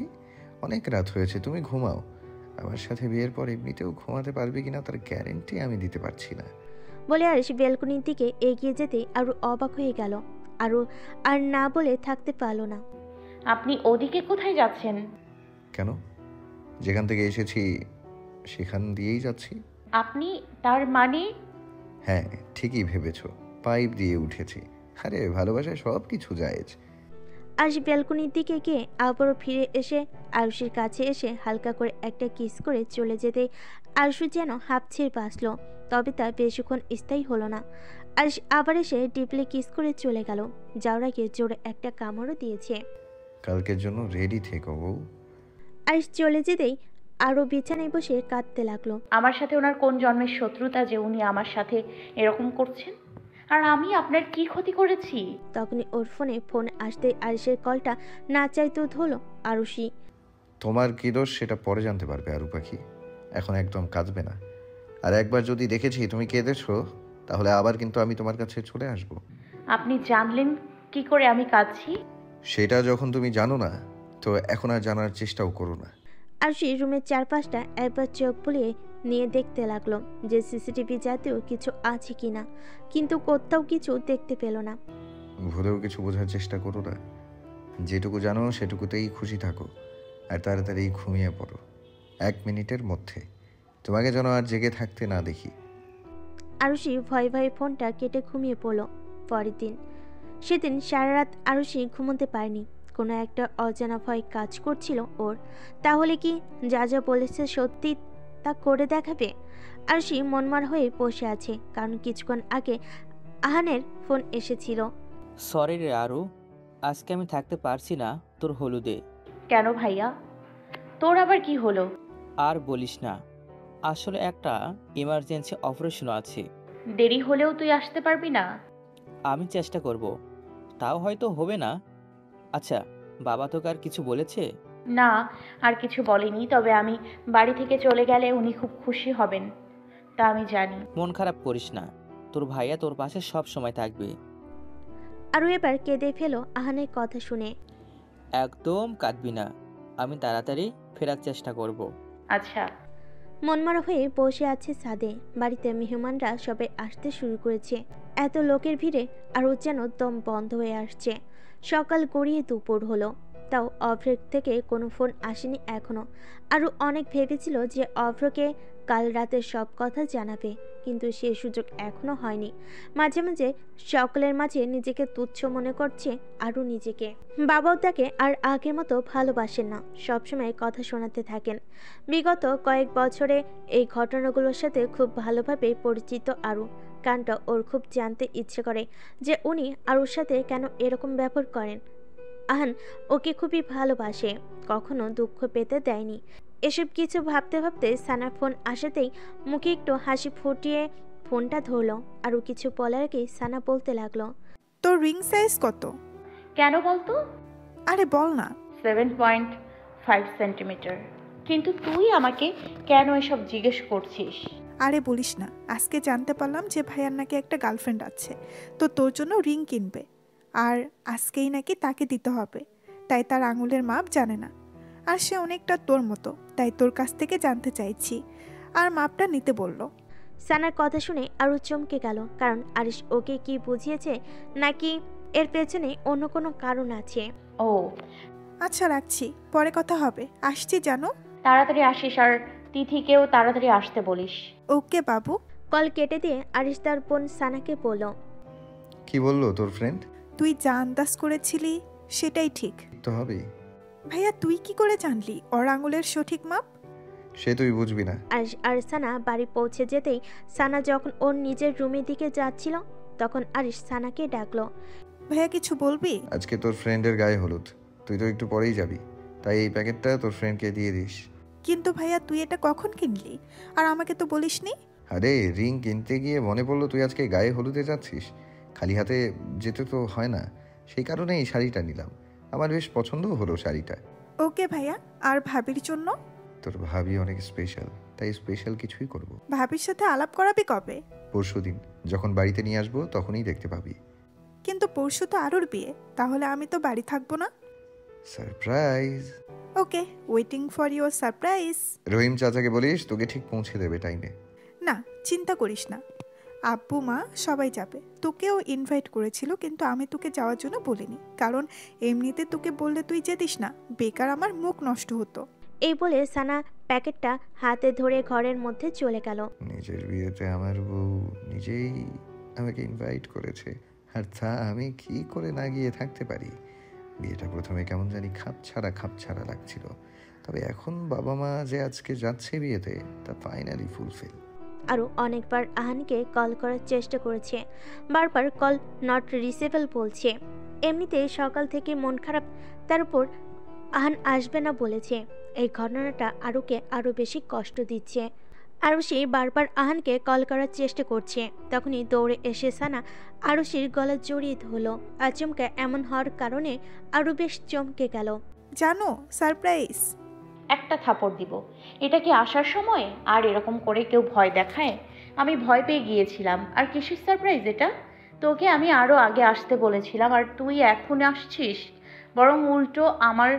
অনেক রাত হয়েছে, তুমি ঘুমাও। আমার সাথে বিয়ের পর এমনিতেও ঘুমাতে পারবে কিনা তার গ্যারেন্টি আমি দিতে পারছি না। বলে আরিশ বেলকনির দিকে এগিয়ে যেতে আরও অবাক হয়ে গেল। আরও আর না বলে থাকতে পারল না। আপনি ওদিকে কোথায় যাচ্ছেন? কেন? যেখান থেকে এসেছি সেখান দিয়েই যাচ্ছি। আপনি, তার মানে? হ্যাঁ, ঠিকই ভেবেছ, পাইপ দিয়ে উঠেছি। আরে ভালোবাসায় সব কিছু জায়েজ। আরুষি ব্যালকনির দিকে গিয়ে আবারও ফিরে এসে আরুষির কাছে এসে হালকা করে একটা কিস করে চলে যেতে আরুষি যেন হাঁপ ছেড়ে বাঁচল, তবে তা বেশিক্ষণ স্থায়ী হলো না। আরুষি আবার এসে ডিপলি কিস করে চলে গেল, যাওয়ার আগে জোরে একটা কামড়ও দিয়েছে। কালকের জন্য রেডি থেকো বউ। আরুষ চলে যেতেই আরও বিছানায় বসে কাঁদতে লাগলো। আমার সাথে ওনার কোন জন্মের শত্রুতা যে উনি আমার সাথে এরকম করছেন? আর আমি আপনার কি ক্ষতি করেছি? তখনই ওর ফোন আসতে আরুষের কলটা না চাইতেও ধরলো আরুষি। তোমার কি দোষ সেটা পরে জানতে পারবে আরু পাখি, এখন একদম কাঁদবে না। আর একবার যদি দেখেছি তুমি কেঁদেছো, তাহলে আবার কিন্তু আমি তোমার কাছে চলে আসব। আপনি জানলেন কি করে আমি কাঁদছি? সেটা যখন তুমি জানো না, তো এখন আর জানার চেষ্টাও করো না। আরুষি রুমের চারপাশটা একবার চোখ বুলিয়ে নিয়ে দেখতে লাগলো যে সিসিটিভি জাতীয় কিছু আছে কিনা, কিন্তু কোথাও কিছু দেখতে পেল না। ভুলেও কিছু বোঝার চেষ্টা করো না, যেটুকু জানো সেটুকুতেই খুশি থাকো, আর তাড়াতাড়ি ঘুমিয়ে পড়ো। 1 মিনিটের মধ্যে তোমাকে যেন আর জেগে থাকতে না দেখি। আরুষি ভয়ে ভয়ে ফোনটা কেটে ঘুমিয়ে পড়ল। পরের দিন সেদিন সারা রাত আরুষি ঘুমোতে পারেনি, কোনো একটা অজানা ভয় কাজ করছিল ওর। তাহলে কি যা যা বলেছে সত্যি তা করে দেখাবে? আরুষি মনমার হয়ে বসে আছে, কারণ কিছুক্ষণ আগে আহানের ফোন এসেছিল। সরি রে আরু, আজকে আমি থাকতে পারছি না তোর হলুদে। কেন ভাইয়া, তোর আবার কি হলো? আর বলিস না, আসলে একটা ইমার্জেন্সি অপারেশন আছে। দেরি হলেও তুই আসতে পারবি না? আমি চেষ্টা করব, তাও হয়তো হবে না। আচ্ছা, বাবা তোকে আর কিছু বলেছে? না, আর কিছু বলেনি, তবে আমি বাড়ি থেকে চলে গেলে উনি খুব খুশি হবেন, তা আমি জানি। মন খারাপ করিস না, তোর ভাইয়া তোর পাশে সব সময় থাকবে। আরও এবার কেঁদে ফেলো আহানের কথা শুনে। একদম কাঁদবি না, আমি তাড়াতাড়ি ফেরার চেষ্টা করব। আচ্ছা। মনমারা হয়ে বসে আছে ছাদে। বাড়িতে মেহমানরা সবাই আসতে শুরু করেছে। এত লোকের ভিড়ে আরও যেন দম বন্ধ হয়ে আসছে। সকাল গড়িয়ে দুপুর হলো, তাও অভ্রের থেকে কোনো ফোন আসেনি এখনো। আরও অনেক ভেবেছিল যে অভ্রকে কাল রাতের সব কথা জানাবে, কিন্তু সে সুযোগ এখনো হয়নি। মাঝে মাঝে সকলের মাঝে নিজেকে তুচ্ছ মনে করছে আরও নিজেকে। বাবাও তাকে আর আগের মতো ভালোবাসেন না, সবসময় কথা শোনাতে থাকেন। বিগত কয়েক বছরে এই ঘটনাগুলোর সাথে খুব ভালোভাবে পরিচিত আরু। কারণটা ওর খুব জানতে ইচ্ছে করে যে উনি আরুর সাথে কেন এরকম ব্যবহার করেন। আহান ওকে খুবই ভালোবাসে, কখনো দুঃখ পেতে দেয়নি। এসব কিছু ভাবতে ভাবতে সানার ফোন আসাতেই মুখে একটু হাসি ফুটিয়ে ফোনটা ধরলো। আরও কিছু বলার আগেই সানা বলতে লাগলো, তোর রিং সাইজ কত? কেন বলতো? আরে বল না। 7.5 সেন্টিমিটার। কিন্তু তুই আমাকে কেন এসব জিজ্ঞেস করছিস? আরে বলিস না, আজকে জানতে পারলাম যে ভাইয়ার নাকি একটা গার্লফ্রেন্ড আছে, তো তোর জন্য রিং কিনবে, আর আজকেই নাকি তাকে দিতে হবে, তাই তার আঙুলের মাপ জানে না, আর সে অনেকটা তোর মতো, তাই তোর কাছ থেকে জানতে চাইছি, আর মাপটা নিতে বললো। সানার কথা শুনে আরও চমকে গেল, কারণ আরিশ ওকে কি বুঝিয়েছে নাকি এর পেছনে অন্য কোনো কারণ আছে। ও আচ্ছা রাখছি, পরে কথা হবে, আসছি জানো। তাড়াতাড়ি আসিস, আর তিথিকেও তাড়াতাড়ি আসতে বলিস। ওকে বাবু। কল কেটে দিয়ে আরিশ তার বোন সানাকে বলল, কি বললো তোর ফ্রেন্ড? তুই যা আন্দাজ করেছিলি সেটাই ঠিক। তো হবে। ভাইয়া তুই কি করে জানলি ওর আঙুলের সঠিক মাপ? সে তুই বুঝবি না। আরিশ আর সানা বাড়ি পৌঁছে যেতেই সানা যখন ওর নিজের রুমের দিকে যাচ্ছিল, তখন আরিশ সানাকে ডাকলো, ভাইয়া কিছু বলবি? আজকে তোর ফ্রেন্ডের গায়ে হলুদ, তুই তো একটু পরেই যাবি, তাই এই প্যাকেটটা তোর ফ্রেন্ডকে দিয়ে দিস। কিন্তু ভাইয়া তুই এটা কখন কিনলি, আর আমাকে তো বলিসনি? আরে রিং কিনতে গিয়ে মনে পড়লো তুই আজকে গায়ে হলুদে যাচ্ছিস, খালি হাতে যেতে তো হয় না, সেই কারণে এই শাড়িটা নিলাম। আমার বেশ পছন্দও হলো শাড়িটা। ওকে ভাইয়া। আর ভাবির জন্য? তোর ভাবি অনেক স্পেশাল, তাই স্পেশাল কিছুই করব। ভাবির সাথে আলাপ করাবি কবে? পরশুদিন যখন বাড়িতে নিয়ে আসবো তখনই দেখতে পাবি। কিন্তু পরশু তো আরুর বিয়ে, তাহলে আমি তো বাড়ি থাকবো না। Surprise. Okay, waiting for your surprise. Rahim চাচাকে বলিস তোকে ঠিক পৌঁছে দেবে টাইমে। না চিন্তা করিস না, আব্বু মা সবাই যাবে। তোকেও ইনভাইট করেছিল, কিন্তু আমি তোকে যাওয়ার জন্য বলিনি, কারণ এমনিতে তোকে বললে তুই যেতিস না, বেকার আমার মুখ নষ্ট হতো। এই বলে সানা প্যাকেটটা হাতে ধরে ঘরের মধ্যে চলে গেল। নিজের বিয়েতে আমার বউ নিজেই আমাকে ইনভাইট করেছে, আর তা আমি কি করে না গিয়ে থাকতে পারি? বিয়েটা প্রথমে কেমন জানি খাপছাড়া লাগছিল, তবে এখন বাবা মা যে আজকে যাচ্ছে বিয়েতে তা ফাইনালি ফুলফিল। আরও অনেকবার আহানকে কল করার চেষ্টা করেছে, বারবার কল নট রিসেবল বলছে। এমনিতে সকাল থেকে মন খারাপ, তার উপর আহান আসবে না বলেছে। এই ঘটনাটা আরুকে আরও বেশি কষ্ট দিচ্ছে। আরুষি বারবার আহানকে কল করার চেষ্টা করছে, তখনই দৌড়ে এসে সানা আরুষির গলা জড়িয়ে ধরল। আচমকা এমন হওয়ার কারণে আরও বেশ চমকে গেল। জানো, সারপ্রাইজ। একটা থাপড় দিব। এটা কি আসার সময়? আর এরকম করে কেউ ভয় দেখায়? আমি ভয় পেয়ে গিয়েছিলাম। আর কিসের সারপ্রাইজ এটা? তোকে আমি আরও আগে আসতে বলেছিলাম, আর তুই এখন আসছিস? বরং উল্টো আমার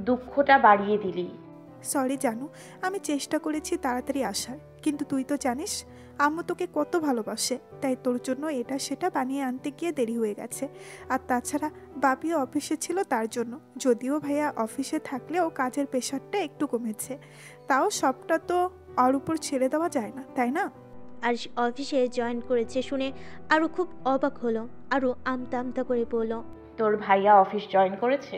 দুঃখটা বাড়িয়ে দিলি। সরি জানো, আমি চেষ্টা করেছি তাড়াতাড়ি আসার, কিন্তু তুই তো জানিস আম্মু তোকে কত ভালোবাসে, তাই তোর জন্য এটা সেটা বানিয়ে আনতে গিয়ে দেরি হয়ে গেছে। আর তাছাড়া বাপিও অফিসে ছিল তার জন্য, যদিও ভাইয়া অফিসে থাকলেও কাজের প্রেশারটা একটু কমেছে, তাও সবটা তো ওর উপর ছেড়ে দেওয়া যায় না, তাই না? আর অফিসে জয়েন করেছে শুনে আরও খুব অবাক হলো। আরও আমতা আমতা করে বলল, তোর ভাইয়া অফিস জয়েন করেছে?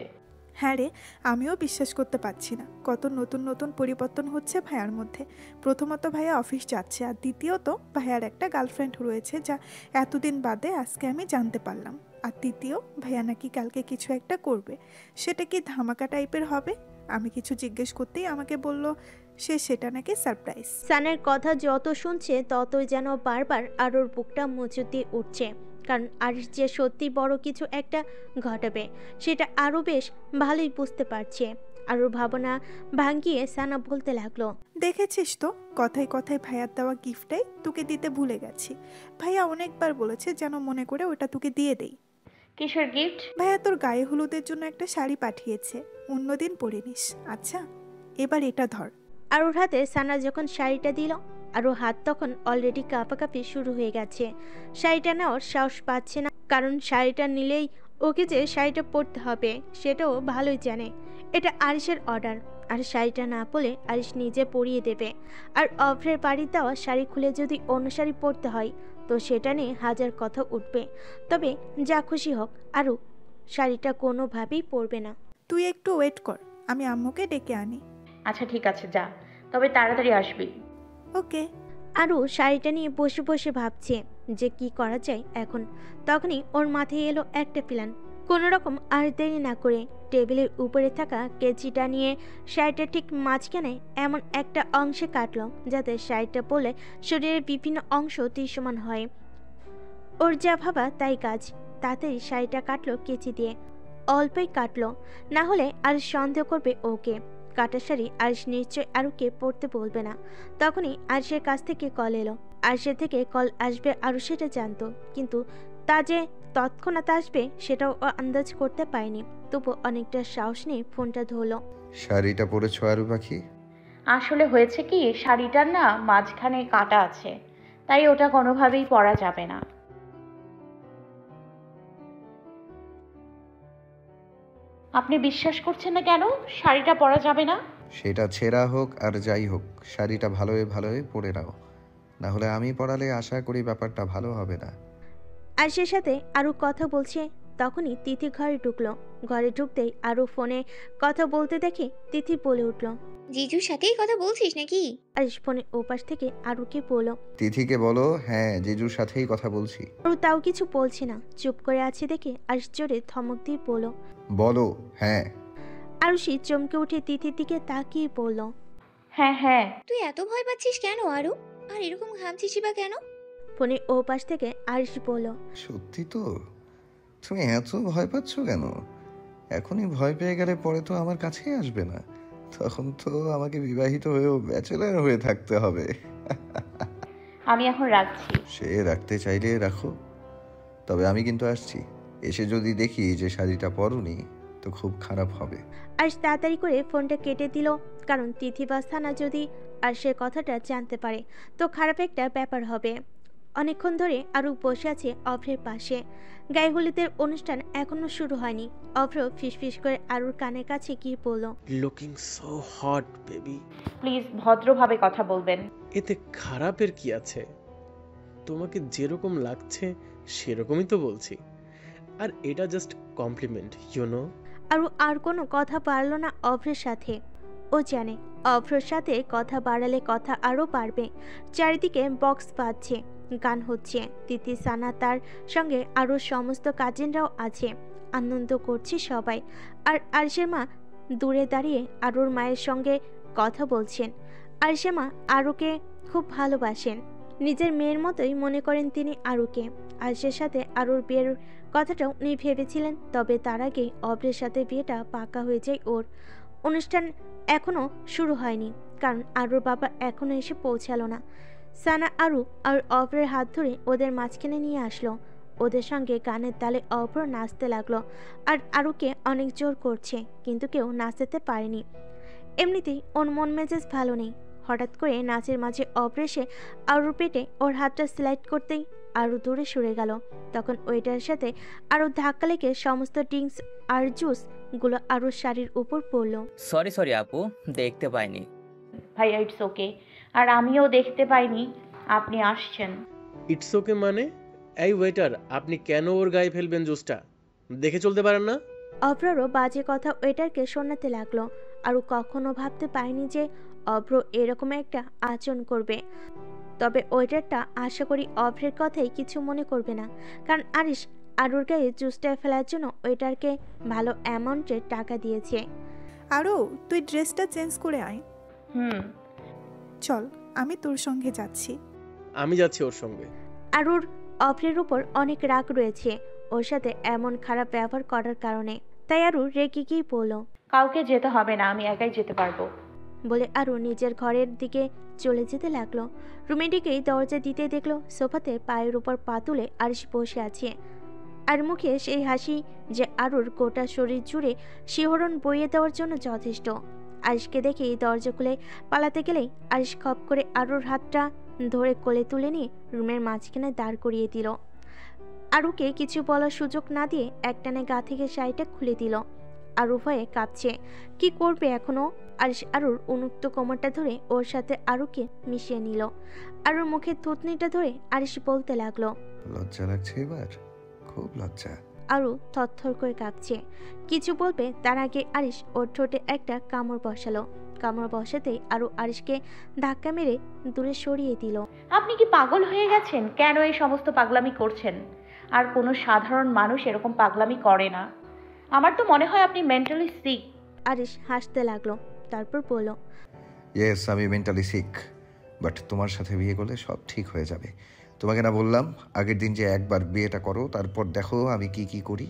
হ্যাঁ রে, আমিও বিশ্বাস করতে পারছি না, কত নতুন নতুন পরিবর্তন হচ্ছে ভাইয়ার মধ্যে। প্রথমত ভাইয়া অফিস যাচ্ছে, আর দ্বিতীয়ত ভাইয়ার একটা গার্লফ্রেন্ড রয়েছে, যা এতদিন বাদে আজকে আমি জানতে পারলাম। আর তৃতীয়, ভাইয়া নাকি কালকে কিছু একটা করবে, সেটা কি ধামাকা টাইপের হবে। আমি কিছু জিজ্ঞেস করতেই আমাকে বলল সেটা নাকি সারপ্রাইজ। সানের কথা যত শুনছে ততই যেন বারবার আরোর বুকটা মজুদ দিয়ে উঠছে, কারণ আরিশ যে সত্যি বড় কিছু একটা ঘটাবে সেটা আরও বেশ ভালোই বুঝতে পারছে। আরোর ভাবনা ভাঙিয়ে সানা বলতে লাগলো, দেখেছিস তো, কথায় কথায় ভাইয়ার দেওয়া গিফটটাই তোকে দিতে ভুলে গেছি। ভাইয়া অনেকবার বলেছে যেন মনে করে ওটা তোকে দিয়ে দেই। কিসের গিফট? ভাইয়া তোর গায়ে হলুদের জন্য একটা শাড়ি পাঠিয়েছে, অন্যদিন পরে নিস। আচ্ছা, এবার এটা ধর। আরোর হাতে সানা যখন শাড়িটা দিল, আরও হাত তখন অলরেডি কাঁপাকাঁপি শুরু হয়ে গেছে। শাড়িটা নেওয়ার সাহস পাচ্ছে না, কারণ শাড়িটা নিলেই ওকে যে শাড়িটা পরতে হবে সেটাও ভালোই জানে। এটা আরিশের অর্ডার, আর শাড়িটা না পরলে আরিশ নিজে পরিয়ে দেবে। আর অভ্রের বাড়ির দেওয়া শাড়ি খুলে যদি অন্য শাড়ি পরতে হয় তো সেটা নিয়ে হাজার কথা উঠবে। তবে যা খুশি হোক, আরও শাড়িটা কোনোভাবেই পরবে না। তুই একটু ওয়েট কর, আমি আম্মুকে ডেকে আনি। আচ্ছা ঠিক আছে, যা, তবে তাড়াতাড়ি আসবি। ওকে। আরও শাড়িটা নিয়ে বসে বসে ভাবছে যে কি করা যায় এখন। তখনই ওর মাথায় এলো একটা প্ল্যান। কোনো রকম আর দেরি না করে টেবিলের উপরে থাকা কেচিটা নিয়ে শাড়িটা ঠিক মাঝখানে এমন একটা অংশে কাটলো যাতে শাড়িটা পরলে শরীরের বিভিন্ন অংশ দৃশ্যমান হয়। ওর যা ভাবা তাই কাজ। তাড়াতাড়ি শাড়িটা কাটলো কেচি দিয়ে, অল্পই কাটলো, না হলে আর সন্দেহ করবে ওকে। কাটা শাড়ি আরিশ নিশ্চয় আরুকে পড়তে বলবে না। তখনই আরিশের কাছ থেকে কল এলো। আরিশের থেকে কল আসবে আরু সেটা জানতো, কিন্তু তা যে তৎক্ষণাৎ আসবে সেটাও ও আন্দাজ করতে পারেনি। তবু অনেকটা সাহস নিয়ে ফোনটা ধরলো। শাড়িটা পরেছো আরু পাখি? আসলে হয়েছে কি, শাড়িটার না মাঝখানে কাটা আছে, তাই ওটা কোনোভাবেই পরা যাবে না। আপনি বিশ্বাস করছেন না কেন? শাড়িটা পরা যাবে না? সেটা ছেঁড়া হোক আর যাই হোক, শাড়িটা ভালোই পরে নাও, না হলে আমি পরালে আশা করি ব্যাপারটা ভালো হবে না। আরিশের সাথে আরু কথা বলছে, তখনই তিথি ঘরে ঢুকলো। ঘরে ঢুকতেই আরু ফোনে কথা বলতে দেখে তিথি বলে উঠল, জিজুর সাথেই কথা বলছিস নাকি? আরিশ ফোনে ওপাশ থেকে আরুকে বলল। তিথিকে বলো হ্যাঁ জিজুর সাথেই কথা বলছি। আরু তাও কিছু বলছে না, চুপ করে আছে দেখে আরিশ জোরে ধমক দিয়ে বলল, বলো হ্যাঁ। আরুষি চমকে উঠে তিথির দিকে তাকিয়ে বলল, হ্যাঁ হ্যাঁ। তুই এত ভয় পাচ্ছিস কেন আরু? আর এরকম ঘামছিস বা কেন? ফোনে ওপাশ থেকে আরিশ বলল, সত্যি তো? তুমি এত ভয় পাচ্ছ কেন? এখনই ভয় পেয়ে গেলে পরে তো আমার কাছেই আসবে না, তখন তো আমাকে বিবাহিত হয়েও ব্যাচেলার হয়ে থাকতে হবে। আমি এখন রাখছি। সে রাখতে চাইলে রাখো, তবে আমি কিন্তু আসছি। এসে যদি দেখি যে শাড়িটা পরনি তো খুব খারাপ হবে। আরিশ তাড়াতাড়ি করে ফোনটা কেটে দিল, কারণ তিথি বা সানা যদি আরিশের কথাটা জানতে পারে তো খারাপ একটা ব্যাপার হবে। অনেকক্ষণ ধরে আরু বসে আছে অভ্রের পাশে। গায়ে হলুদের অনুষ্ঠান এখনো শুরু হয়নি। অভ্র ফিসফিস করে আরুর কানের কাছে গিয়ে বলল, looking so hot baby. Please ভদ্রভাবে কথা বলবেন। এতে খারাপের কি আছে? তোমাকে যেরকম লাগছে সেরকমই তো বলছি, আর এটা জাস্ট কমপ্লিমেন্ট, ইউ নো। আর কোনো কথা পারল না অভ্রের সাথে। ও জানে অভ্রের সাথে কথা বাড়ালে কথা আরও বাড়বে। চারিদিকে বক্স বাজছে, গান হচ্ছে, তিথি, সানা, তার সঙ্গে আরও সমস্ত কাজিনরাও আছে। আনন্দ করছে সবাই। আর আরশের মা দূরে দাঁড়িয়ে আরুর মায়ের সঙ্গে কথা বলছেন। আরশের মা আরুকে খুব ভালোবাসেন, নিজের মেয়ের মতোই মনে করেন তিনি আরুকে। আরশের সাথে আরুর বিয়ের কথাটাও উনি ভেবেছিলেন, তবে তার আগেই অভ্রের সাথে বিয়েটা পাকা হয়ে যায় ওর। অনুষ্ঠান এখনও শুরু হয়নি, কারণ আরুর বাবা এখনও এসে পৌঁছালো না। সানা আরু আর অভ্রের হাত ধরে ওদের মাঝখানে নিয়ে আসলো। ওদের সঙ্গে গানের তালে অভ্র নাচতে লাগলো। আর আরুকে অনেক জোর করছে, কিন্তু কেউ নাচতে পারেনি। এমনিতেই ওর মন মেজাজ ভালো নেই। হঠাৎ করে নাচের মাঝে অভ্র এসে আরুর পেটে ওর হাতটা স্লাইড করতেই আরু দূরে সরে গেল। তখন ওইটার সাথে আরু ধাক্কা লেগে সমস্ত ড্রিঙ্কস আর জুস গুলো আরুর শাড়ির উপর পড়লো। সরি আপু, দেখতে পাইনি। ভাইয়া ইটস ওকে। আর আমিও দেখতে পাইনি আপনি আসছেন। ইটস ওকে মানে? এই ওয়েটার, আপনি কেন ওর গায়ে ফেলবেন জুসটা? দেখে চলতে পারেন না? অভ্ররও বাজে কথা ওয়েটারকে শোনাতে লাগলো। আরু কখনো ভাবতে পারেনি যে অভ্র এরকম একটা আচরণ করবে। তবে ওয়েটারটা আশা করি অভ্রের কথাই কিছু মনে করবে না, কারণ আরিশ আরুর গায়ে জুসটা ফেলার জন্য ওয়েটারকে ভালো অ্যামাউন্টের টাকা দিয়েছে। আরও তুই ড্রেসটা চেঞ্জ করে আয়। চল, আমি তোর সঙ্গে যাচ্ছি। আমি যাচ্ছি ওর সঙ্গে। আরুর অভ্রের উপর অনেক রাগ রয়েছে ওর সাথে এমন খারাপ ব্যবহার করার কারণে। তাই আরু রেগে গিয়ে বলল, কাউকে যেতে হবে না, আমি একাই যেতে পারবো। বলে আরু নিজের ঘরের দিকে চলে যেতে লাগলো। রুমের দিকেই দরজা দিতে দেখলো সোফাতে পায়ের উপর পা তুলে আরিশ বসে আছে। আর মুখে সেই হাসি যে আরুর গোটা শরীর জুড়ে শিহরণ বইয়ে দেওয়ার জন্য যথেষ্ট। আরিশকে দেখেই দরজা খুলে পালাতে গেলেই আরিশ খপ করে আরুর হাতটা ধরে কোলে তুলে নিয়ে রুমের মাঝখানে দাঁড় করিয়ে দিল। আরুকে কিছু বলার সুযোগ না দিয়ে একটানে গা থেকে শাড়িটা খুলে দিল। আরু ভয়ে কাঁপছে, কি করবে এখনো। আরিশ আরুর উন্মুক্ত কোমরটা ধরে ওর সাথে আরুকে মিশিয়ে নিল। আরুর মুখে থুতনিটা ধরে আরিশ বলতে লাগলো, লজ্জা লাগছে এবার? খুব লজ্জা। আরু থরথর করে কাঁপছে। কিছু বলবে তার আগে আরিশ ওর ঠোঁটে একটা কামড় বসালো। কামড় বসাতেই আরু আরিশকে ধাক্কা মেরে দূরে সরিয়ে দিল। আপনি কি পাগল হয়ে গেছেন? কেন এই সমস্ত পাগলামি করছেন? আর কোনো সাধারণ মানুষ এরকম পাগলামি করে না। আমার তো মনে হয় আপনি মেন্টালি সিক। আরিশ হাসতে লাগলো, তারপর বলল, ইয়েস, আমি মেন্টালি সিক, বাট তোমার সাথে বিয়ে করলে সব ঠিক হয়ে যাবে। তোমাকে না বললাম আগের দিন যে একবার বিয়েটা করো, তারপর দেখো আমি কি কি করি।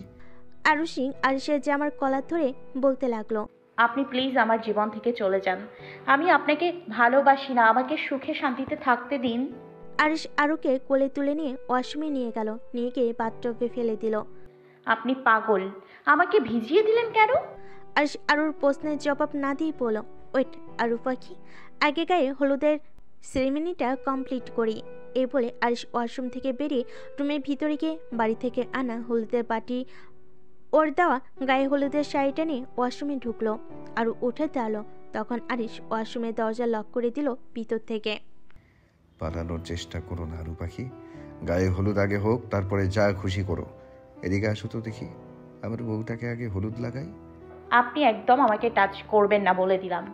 আরু সিং আরিশের জামার কলার ধরে বলতে লাগলো, আপনি প্লিজ আমার জীবন থেকে চলে যান। আমি আপনাকে ভালোবাসি না, আমাকে সুখে শান্তিতে থাকতে দিন। আরিশ আরুকে কোলে তুলে নিয়ে ওয়াশরুমে নিয়ে গেল, নিয়ে গিয়ে বাথটবে ফেলে দিল। আপনি পাগল, আমাকে ভিজিয়ে দিলেন কেন? আরিশ আরুর প্রশ্নের জবাব না দিয়ে বলল, ওয়েট আরু পাখি, আগে গায়ে হলুদের সেরেমনিটা কমপ্লিট করি। এই বলে আরিশ ওয়াশরুম থেকে বেরিয়ে রুমের ভিতরে গিয়ে বাড়ি থেকে আনা হলুদের বাটি ওর দেওয়া গায়ে হলুদের শাড়িটা নিয়ে ওয়াশরুমে ঢুকলো। আরু উঠে দাঁড়ালো। তখন আরিশ ওয়াশরুমের দরজা লক করে দিল ভিতর থেকে। পালানোর চেষ্টা করো না আরু পাখি, গায়ে হলুদ আগে হোক, তারপরে যা খুশি করো। এদিকে আসো তো দেখি, আমার বউটাকে আগে হলুদ লাগাই। আপনি একদম আমাকে টাচ করবেন না বলে দিলাম।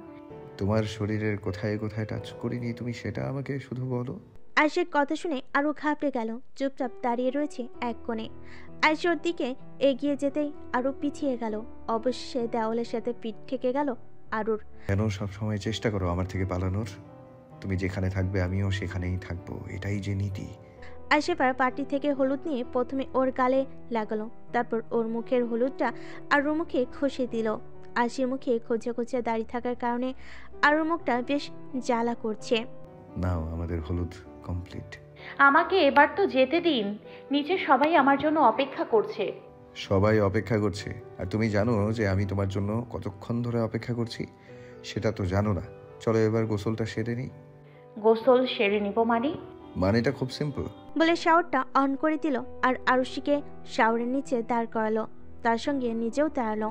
তোমার শরীরের কোথায় কোথায় টাচ করিনি তুমি সেটা আমাকে শুধু বলো। আয়েশের কথা শুনে আরু ঘাবড়ে গেল, চুপচাপ দাঁড়িয়ে রয়েছে এক কোণে। আয়েশের দিকে এগিয়ে যেতেই আরু পিছিয়ে গেল। অবশেষে দেওয়ালের সাথে পিঠ ঠেকে গেল আরুর। কেন সবসময় চেষ্টা করো আমার থেকে পালানোর? তুমি যেখানে থাকবে আমিও সেখানেই থাকবো, এটাই যে নীতি। আয়েশেবার পাটি থেকে হলুদ নিয়ে প্রথমে ওর গালে লাগালো, তারপর ওর মুখের হলুদটা আরুর মুখে ঘষে দিল। আয়েশের মুখে খোঁজা খোঁজা দাড়ি থাকার কারণে আরুর মুখটা বেশ জ্বালা করছে। নাও আমাদের হলুদ কমপ্লিট। আমাকে এবার তো যেতে দিন, নিচে সবাই আমার জন্য অপেক্ষা করছে। সবাই অপেক্ষা করছে, আর তুমি জানো যে আমি তোমার জন্য কতক্ষণ ধরে অপেক্ষা করছি? সেটা তো জানো না। চলো এবার গোসলটা সেরে নিই। গোসল সেরে নিব মানেটা খুব সিম্পল। বলে শাওয়ারটা অন করে দিল আর আরুষিকে শাওয়ারের নিচে দাঁড় করালো, তার সঙ্গে নিজেও দাঁড়ালো।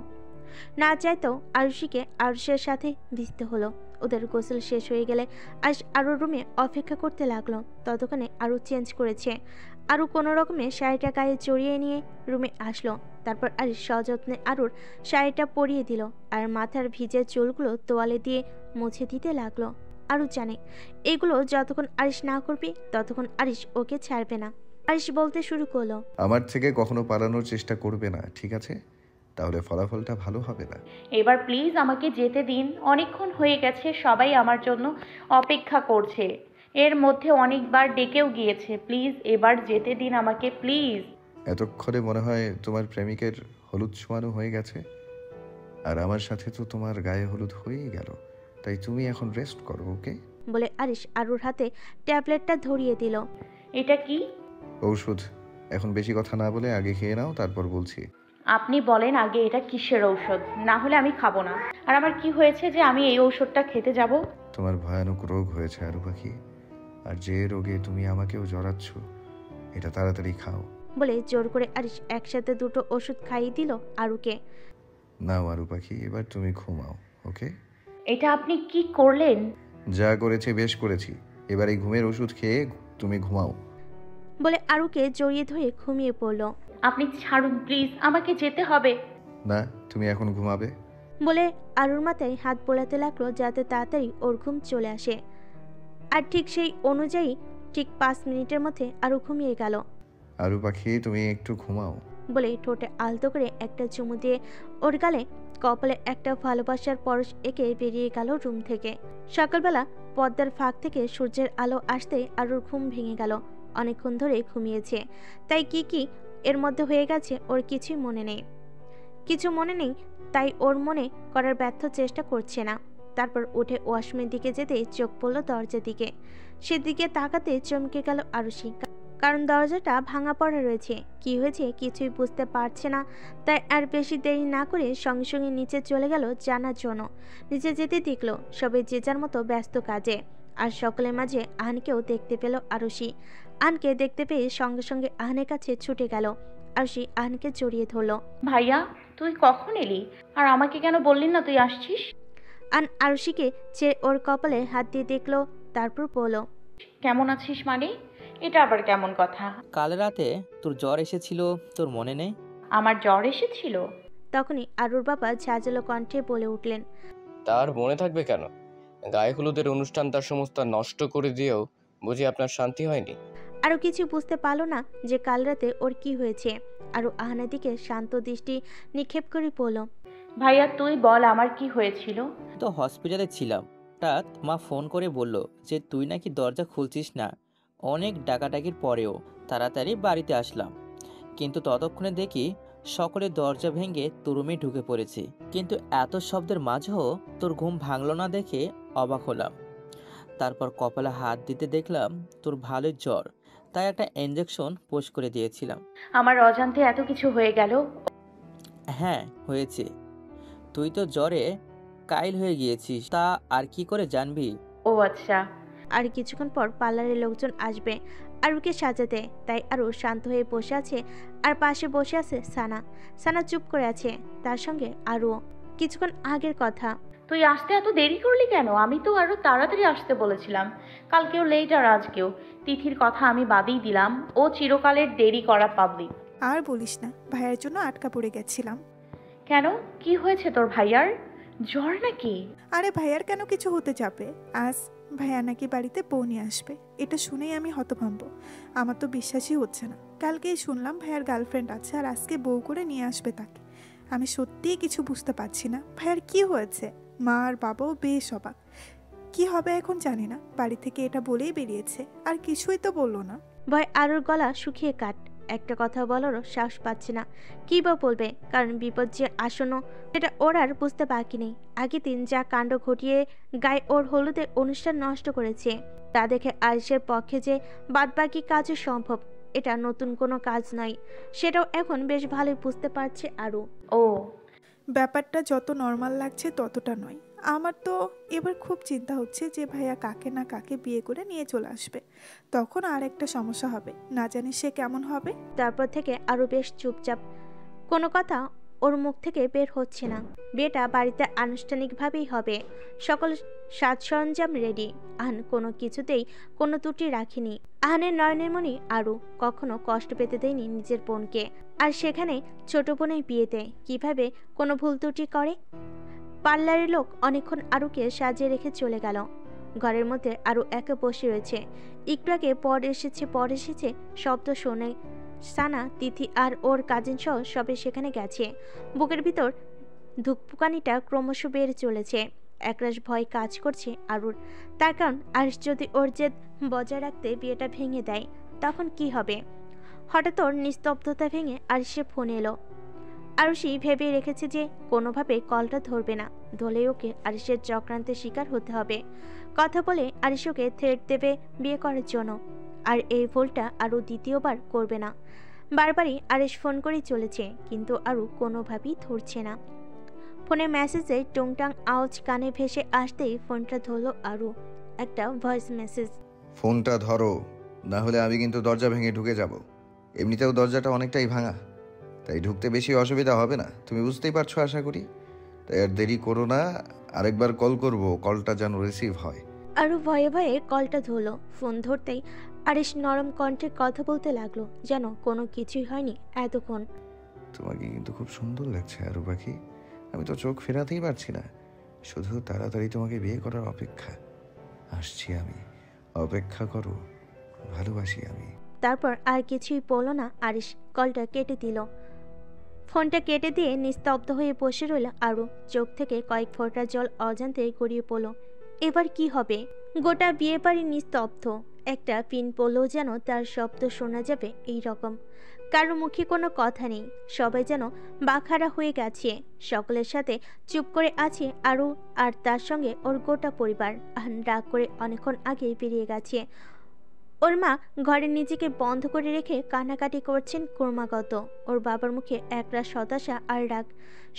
না চাইতেও আরুষিকে আরুষের সাথে ভিজতে হলো। ওদের গোসল শেষ হয়ে গেলে আরুর রুমে অপেক্ষা করতে লাগলো। ততক্ষণে আরু চেঞ্জ করেছে। আরু কোনো রকমে শাড়িটা গায়ে জড়িয়ে নিয়ে রুমে আসলো। তারপর আরিশ সযত্নে আরুর শাড়িটা পরিয়ে দিল আর মাথার ভিজে চুলগুলো তোয়ালে দিয়ে মুছে দিতে লাগলো। আরু জানে এগুলো যতক্ষণ আরিশ না করবে ততক্ষণ আরিশ ওকে ছাড়বে না। আরিশ বলতে শুরু করলো, আমার থেকে কখনো পালানোর চেষ্টা করবে না, ঠিক আছে? তাহলে ফলাফলটা ভালো হবে না। এবার প্লিজ আমাকে যেতে দিন, অনেকক্ষণ হয়ে গেছে, সবাই আমার জন্য অপেক্ষা করছে, এর মধ্যে অনেকবার ডেকেও গিয়েছে, প্লিজ এবার যেতে দিন আমাকে, প্লিজ। এতক্ষণে মনে হয় তোমার প্রেমিকের হলুদ ছোঁয়ানো হয়ে গেছে, আর আমার সাথে তো তোমার গায়ে হলুদ হয়েই গেল, তাই তুমি এখন রেস্ট করো, ওকে? বলে আরিশ আরুর হাতে ট্যাবলেটটা ধরিয়ে দিল। এটা কি? ঔষধ। এখন বেশি কথা না বলে আগে খেয়ে নাও, তারপর বলছি। আপনি বলেন আগে এটা কিসের ঔষধ, না হলে আমি খাবো না। আর আমার কি হয়েছে যে আমি এই ঔষধটা খেতে যাব? তোমার ভয়ানক রোগ হয়েছে আরু পাখি, আর যে রোগে তুমি আমাকেও জড়াচ্ছ, এটা তাড়াতাড়ি খাও। বলে জোর করে আরিশ একসাথে দুটো ওষুধ খাইয়ে দিল আরুকে। নাও আরু পাখি, এবার তুমি ঘুমাও, ওকে? এটা আপনি কি করলেন? যা করেছি বেশ করেছি, এবার এই ঘুমের ওষুধ খেয়ে তুমি ঘুমাও। বলে আরুকে জড়িয়ে ধরে ঘুমিয়ে পড়ল। আপনি ছাড়ুন প্লিজ, আমাকে যেতে হবে। না, তুমি এখন ঘুমাবে। বলে আরুর মাথায় হাত বোলাতে লাগলো যাতে তাড়াতাড়ি ওর ঘুম চলে আসে। আর ঠিক সেই অনুযায়ী ঠিক 5 মিনিটের মধ্যে আরু ঘুমিয়ে গেল। আরু পাখি তুমি একটু ঘুমাও। বলে ঠোঁটে আলতো করে একটা চুমু দিয়ে ওর গালে কপালে একটা ভালোবাসার পরশ এঁকে বেরিয়ে গেল রুম থেকে। সকালবেলা পর্দার ফাঁক থেকে সূর্যের আলো আসতে আরুর ঘুম ভেঙে গেল। অনেকক্ষণ ধরে ঘুমিয়েছে, তাই কি এর মধ্যে হয়ে গেছে ওর কিছুই মনে নেই। কিছু মনে নেই তাই ওর মনে করার ব্যর্থ চেষ্টা করছে না। তারপর উঠে ওয়াশরুমের দিকে যেতে চোখ পড়ল দরজার দিকে। সেদিকে তাকাতে চমকে গেল আরুষি, কারণ দরজাটা ভাঙা পড়া রয়েছে। কি হয়েছে কিছুই বুঝতে পারছে না, তাই আর বেশি দেরি না করে সঙ্গে সঙ্গে নিচে চলে গেল জানার জন্য। নিচে যেতে দেখলো সবাই যে যার মতো ব্যস্ত কাজে, আর সকলের মাঝে আহানকেও দেখতে পেল আরুষি। আহানকে দেখতে পেয়ে সঙ্গে সঙ্গে আহানের কাছে ছুটে গেল। আরুষি আহানকে জড়িয়ে ধরলো। ভাইয়া তুই কখন এলি, আর আমাকে কেন বললি না তুই আসছিস? আহান আরুষিকে চেয়ে ওর কপালে হাত দিয়ে দেখলো, তারপর বলল, কেমন আছিস মানে? এটা আবার কেমন কথা? কাল রাতে তোর জ্বর এসেছিল, তোর মনে নেই? আমার জ্বর এসেছিল? তখনই আরুর বাবা ঝাঁঝালো কণ্ঠে বলে উঠলেন, তার মনে থাকবে কেন? গায়ে হলুদের অনুষ্ঠান তার সমস্ত নষ্ট করে দিয়েও বুঝি আপনার শান্তি হয়নি? আরও কিছু বুঝতে পারলো না যে কাল রাতে ওর কি হয়েছে। আরও আহানের দিকে শান্ত দৃষ্টি নিক্ষেপ করে বলল, ভাইয়া তুই বল আমার কি হয়েছিল? তো হসপিটালে ছিলাম, হঠাৎ মা ফোন করে বলল যে তুই নাকি দরজা খুলছিস না। অনেক ডাকাডাকির পরেও তাড়াতাড়ি বাড়িতে আসলাম, কিন্তু ততক্ষণে দেখি সকলে দরজা ভেঙে তোর রুমে ঢুকে পড়েছি। কিন্তু এত শব্দের মাঝেও তোর ঘুম ভাঙলো না দেখে অবাক হলাম। তারপর কপালে হাত দিতে দেখলাম তোর ভালোই জ্বর, তাই একটা ইঞ্জেকশন পোস্ট করে দিয়েছিলাম। আমার অজান্তে এত কিছু হয়ে গেল? হ্যাঁ হয়েছে, তুই তো জ্বরে কাইল হয়ে গিয়েছিস, তা আর কি করে জানবি? ও আচ্ছা। আর কিছুক্ষণ পর পার্লারের লোকজন আসবে আরুকে সাজাতে, তাই আরু শান্ত হয়ে বসে আছে। আর পাশে বসে আছে সানা। সানা চুপ করে আছে, তার সঙ্গে আরুও। কিছুক্ষণ আগের কথা। তুই আসতে এত দেরি করলি কেন? আমি তো আরো তাড়াতাড়ি আসতে বলেছিলাম, কালকেও লেট আর আজকেও। তিথির কথা আমি বাদই দিলাম, ও চিরকালের দেরি করা পাবলিক। আর বলিস না, ভাইয়ের জন্য আটকা পড়ে গেছিলাম। কেন, কি হয়েছে তোর ভাইয়ার? জ্বর নাকি? আরে ভাইয়ার কেন কিছু হতে যাবে? আজ ভাইয়া নাকি বাড়িতে বউ নিয়ে আসবে, এটা শুনেই আমি হতভম্ব। আমার তো বিশ্বাসই হচ্ছে না। কালকেই শুনলাম ভাইয়ার গার্লফ্রেন্ড আছে, আর আজকে বউ করে নিয়ে আসবে তাকে। আমি সত্যিই কিছু বুঝতে পারছি না ভাইয়ার কি হয়েছে। মা আর বাবাও বেশ অবাক। কি হবে এখন জানি না। বাড়ি থেকে এটা বলেই বেরিয়েছে, আর কিছুই তো বললো না। ভয় আরুর গলা শুকিয়ে কাট। একটা কথা বলারও সাহস পাচ্ছে না। কী বা বলবে, কারণ বিপদ যে আসন্ন সেটা ওর আর বুঝতে বাকি নেই। আগের দিন যা কাণ্ড ঘটিয়ে গায়ে ওর হলুদের অনুষ্ঠান নষ্ট করেছে, তা দেখে আরিশের পক্ষে যে বাদবাকি কাজও সম্ভব, এটা নতুন কোনো কাজ নয়, সেটাও এখন বেশ ভালোই বুঝতে পারছে আরু। ও, ব্যাপারটা যত নর্মাল লাগছে ততটা নয়। আমার তো এবার খুব চিন্তা হচ্ছে যে ভাইয়া কাকে না কাকে বিয়ে করে নিয়ে চলে আসবে, তখন আর একটা সমস্যা হবে, না জানি সে কেমন হবে। তারপর থেকে আরু বেশ চুপচাপ, কোনো কথা ওর মুখ থেকে বের হচ্ছে না। বিয়েটা বাড়িতে আনুষ্ঠানিকভাবেই হবে, সকল সাজ সরঞ্জাম রেডি। আহান কোনো কিছুতেই কোনো ত্রুটি রাখেনি। আহানের নয়নের মনি আরু কখনো কষ্ট পেতে দেয়নি নিজের বোনকে, আর সেখানে ছোট বোনের বিয়েতে কিভাবে কোনো ভুল ত্রুটি করে। পার্লারের লোক অনেকক্ষণ আরুকে সাজিয়ে রেখে চলে গেল। ঘরের মধ্যে আরু একা বসে রয়েছে। একটু আগে পর এসেছে শব্দ শোনে। সানা, তিথি আর ওর কাজিন সহ সবে সেখানে গেছে। বুকের ভিতর ধুকপুকানিটা ক্রমশ বেড়ে চলেছে। একরাশ ভয় কাজ করছে আরুর, তার কারণ আরিশ যদি ওর জেদ বজায় রাখতে বিয়েটা ভেঙে দেয় তখন কি হবে। হঠাৎ ওর নিস্তব্ধতা ভেঙে আরিশের ফোন এলো। আরুষি ভেবে রেখেছে যে কোনোভাবে কলটা ধরবে না, ধরলে ওকে আরিশের চক্রান্তের শিকার হতে হবে। কথা বলে আরিশ ওকে থ্রেট দেবে বিয়ে করার জন্য, আর এই ভুলটা আরও দ্বিতীয়বার করবে না। বারবারই আরিশ ফোন করেই চলেছে, কিন্তু আরও কোনোভাবেই ধরছে না। ফোনে মেসেজে টুংটাং আওয়াজ কানে ভেসে আসতেই ফোনটা ধরল আরু। একটা ভয়েস মেসেজ। ফোনটা ধরো, না হলে আমি কিন্তু দরজা ভেঙে ঢুকে যাব। এমনিতেও দরজাটা অনেকটাই ভাঙা, তাই ঢুকতে বেশি অসুবিধা হবে না, তুমি বুঝতেই পারছো আশা করি। তাই আর দেরি করো না, আরেকবার কল করব, কলটা যেন রিসিভ হয়। আরু ভয়ে ভয়ে কলটা ধরলো। ফোন ধরতেই আরিশ নরম কণ্ঠে কথা বলতে লাগলো, যেন কোনো কিছুই হয়নি এতক্ষণ। তোমাকে কিন্তু খুব সুন্দর লাগছে আরু পাখি, আমি তো চোখ ফেরাতেই পারছি না। শুধু তাড়াতাড়ি তোমাকে বিয়ে করার অপেক্ষা। আসছি আমি, অপেক্ষা করো, ভালোবাসি আমি। তারপর আর কিছুই বলল না আরিশ, কলটা কেটে দিল। ফোনটা কেটে দিয়ে নিস্তব্ধ হয়ে বসে রইল আরু। চোখ থেকে কয়েক ফোঁটা জল অজান্তে গড়িয়ে পড়ল। এবার কি হবে? গোটা বিয়ে বাড়ি নিস্তব্ধ। একটা পিন পড়লেও যেন তার শব্দ শোনা যাবে এই রকম। কারো মুখে কোনো কথা নেই, সবাই যেন বাখারা হয়ে গেছে। সকলের সাথে চুপ করে আছে আরু, আর তার সঙ্গে ওর গোটা পরিবার। রাগ করে অনেকক্ষণ আগেই বেরিয়ে গেছে। ওর মা ঘরে নিজেকে বন্ধ করে রেখে কান্নাকাটি করছেন ক্রমাগত। ওর বাবার মুখে একরাশ হতাশা আর রাগ।